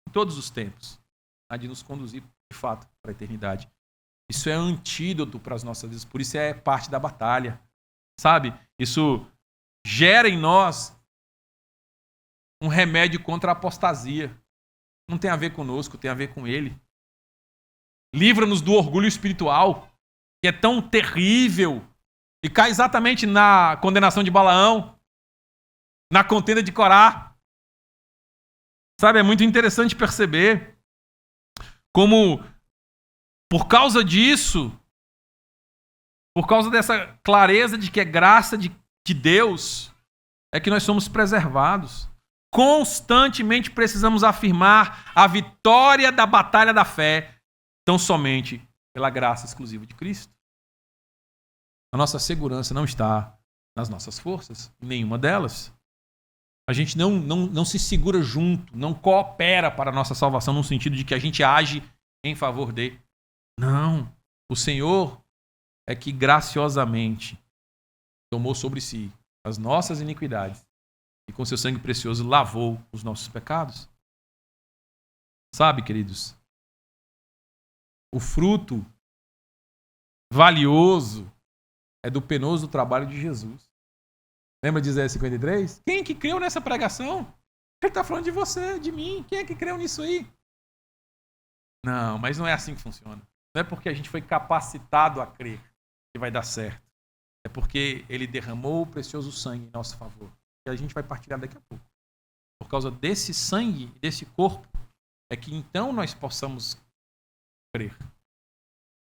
em todos os tempos, há de nos conduzir, de fato, para a eternidade. Isso é antídoto para as nossas vidas, por isso é parte da batalha. Sabe? Isso gera em nós um remédio contra a apostasia. Não tem a ver conosco, tem a ver com ele. Livra-nos do orgulho espiritual, que é tão terrível e cai exatamente na condenação de Balaão, na contenda de Corá. Sabe, é muito interessante perceber como, por causa disso, por causa dessa clareza de que é graça de Deus, é que nós somos preservados. Constantemente precisamos afirmar a vitória da batalha da fé, tão somente pela graça exclusiva de Cristo. A nossa segurança não está nas nossas forças, nenhuma delas. A gente não se segura junto, não coopera para a nossa salvação no sentido de que a gente age em favor de. Não. O Senhor é que graciosamente tomou sobre si as nossas iniquidades e com seu sangue precioso lavou os nossos pecados. Sabe, queridos, o fruto valioso é do penoso trabalho de Jesus. Lembra de Isaías 53? Quem é que creu nessa pregação? Ele está falando de você, de mim. Quem é que creu nisso aí? Não, mas não é assim que funciona. Não é porque a gente foi capacitado a crer que vai dar certo. É porque ele derramou o precioso sangue em nosso favor. E a gente vai partilhar daqui a pouco. Por causa desse sangue, desse corpo, é que então nós possamos crer.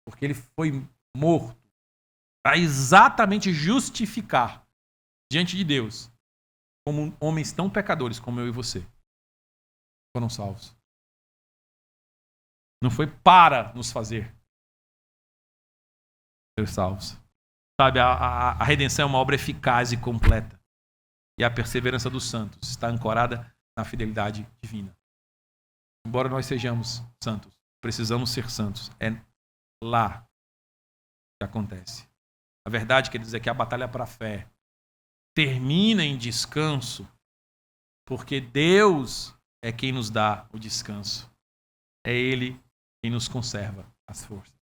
Porque ele foi morto para exatamente justificar diante de Deus como homens tão pecadores como eu e você foram salvos. Não foi para nos fazer ser salvos. Sabe, a redenção é uma obra eficaz e completa. E a perseverança dos santos está ancorada na fidelidade divina. Embora nós sejamos santos, precisamos ser santos. É lá que acontece. A verdade quer dizer que a batalha para a fé termina em descanso, porque Deus é quem nos dá o descanso. É Ele quem nos conserva as forças.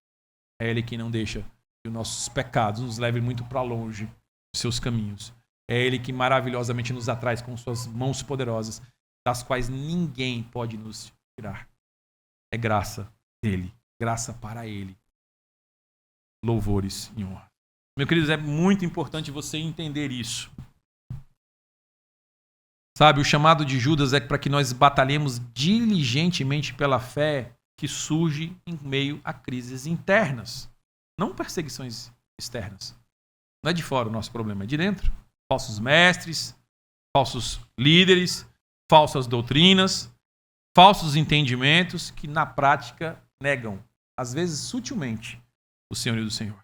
É Ele quem não deixa que os nossos pecados nos levem muito para longe dos seus caminhos. É Ele que maravilhosamente nos atrai com suas mãos poderosas, das quais ninguém pode nos tirar. É graça dele, graça para Ele. Louvores e honra. Meu querido, é muito importante você entender isso. Sabe, o chamado de Judas é para que nós batalhemos diligentemente pela fé que surge em meio a crises internas, não perseguições externas. Não é de fora o nosso problema, é de dentro. Falsos mestres, falsos líderes, falsas doutrinas, falsos entendimentos que na prática negam, às vezes sutilmente, o senhorio do Senhor.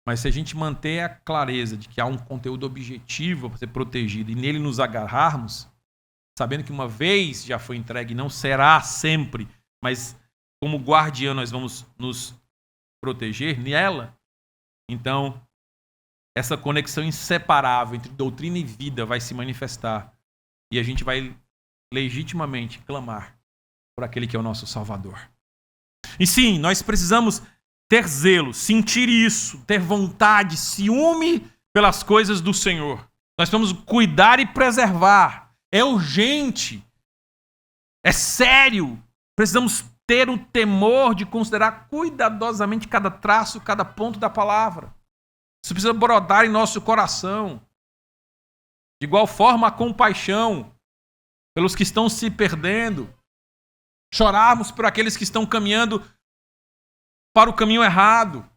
Mas se a gente manter a clareza de que há um conteúdo objetivo para ser protegido e nele nos agarrarmos, sabendo que uma vez já foi entregue, não será sempre, mas como guardião nós vamos nos proteger nela, então essa conexão inseparável entre doutrina e vida vai se manifestar e a gente vai legitimamente clamar por aquele que é o nosso Salvador. E sim, nós precisamos ter zelo, sentir isso, ter vontade, ciúme pelas coisas do Senhor. Nós vamos cuidar e preservar. É urgente. É sério. Precisamos ter o temor de considerar cuidadosamente cada traço, cada ponto da palavra. Isso precisa brodar em nosso coração. De igual forma, a compaixão pelos que estão se perdendo. Chorarmos por aqueles que estão caminhando para o caminho errado.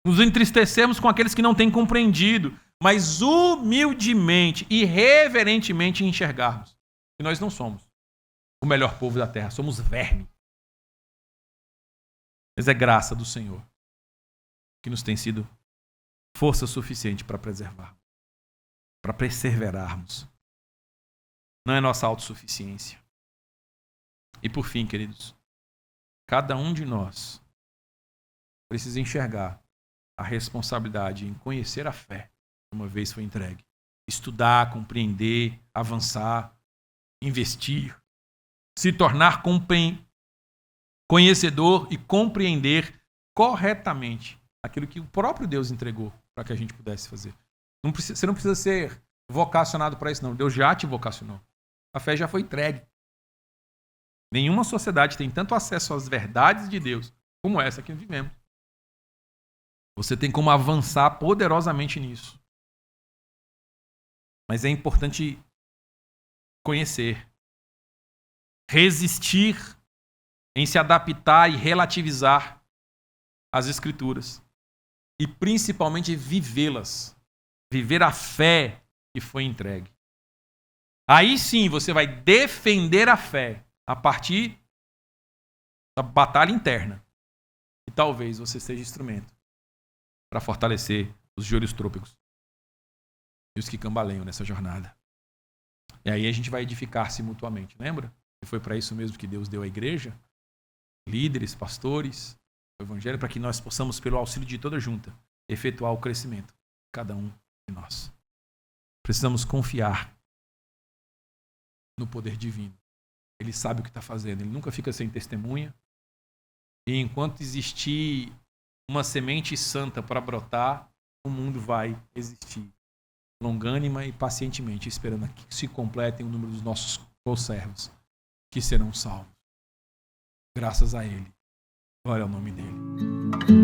Nos entristecemos com aqueles que não têm compreendido, mas humildemente e reverentemente enxergarmos que nós não somos o melhor povo da terra. Somos verme. Mas é graça do Senhor que nos tem sido força suficiente para preservar, para perseverarmos. Não é nossa autossuficiência. E por fim, queridos, cada um de nós precisa enxergar a responsabilidade em conhecer a fé que uma vez foi entregue. Estudar, compreender, avançar, investir, se tornar conhecedor e compreender corretamente aquilo que o próprio Deus entregou para que a gente pudesse fazer. Você não precisa ser vocacionado para isso, não. Deus já te vocacionou. A fé já foi entregue. Nenhuma sociedade tem tanto acesso às verdades de Deus como essa que vivemos. Você tem como avançar poderosamente nisso. Mas é importante conhecer, resistir em se adaptar e relativizar às Escrituras. E principalmente vivê-las. Viver a fé que foi entregue. Aí sim você vai defender a fé a partir da batalha interna. E talvez você seja instrumento para fortalecer os gerontrópicos e os que cambaleiam nessa jornada. E aí a gente vai edificar-se mutuamente. Lembra? E foi para isso mesmo que Deus deu à igreja, líderes, pastores, o evangelho, para que nós possamos, pelo auxílio de toda junta, efetuar o crescimento de cada um de nós. Precisamos confiar no poder divino. Ele sabe o que está fazendo. Ele nunca fica sem testemunha. E enquanto existir uma semente santa para brotar, o mundo vai existir longânima e pacientemente, esperando que se completem o número dos nossos conservos que serão salvos. Graças a Ele. Glória ao nome dele.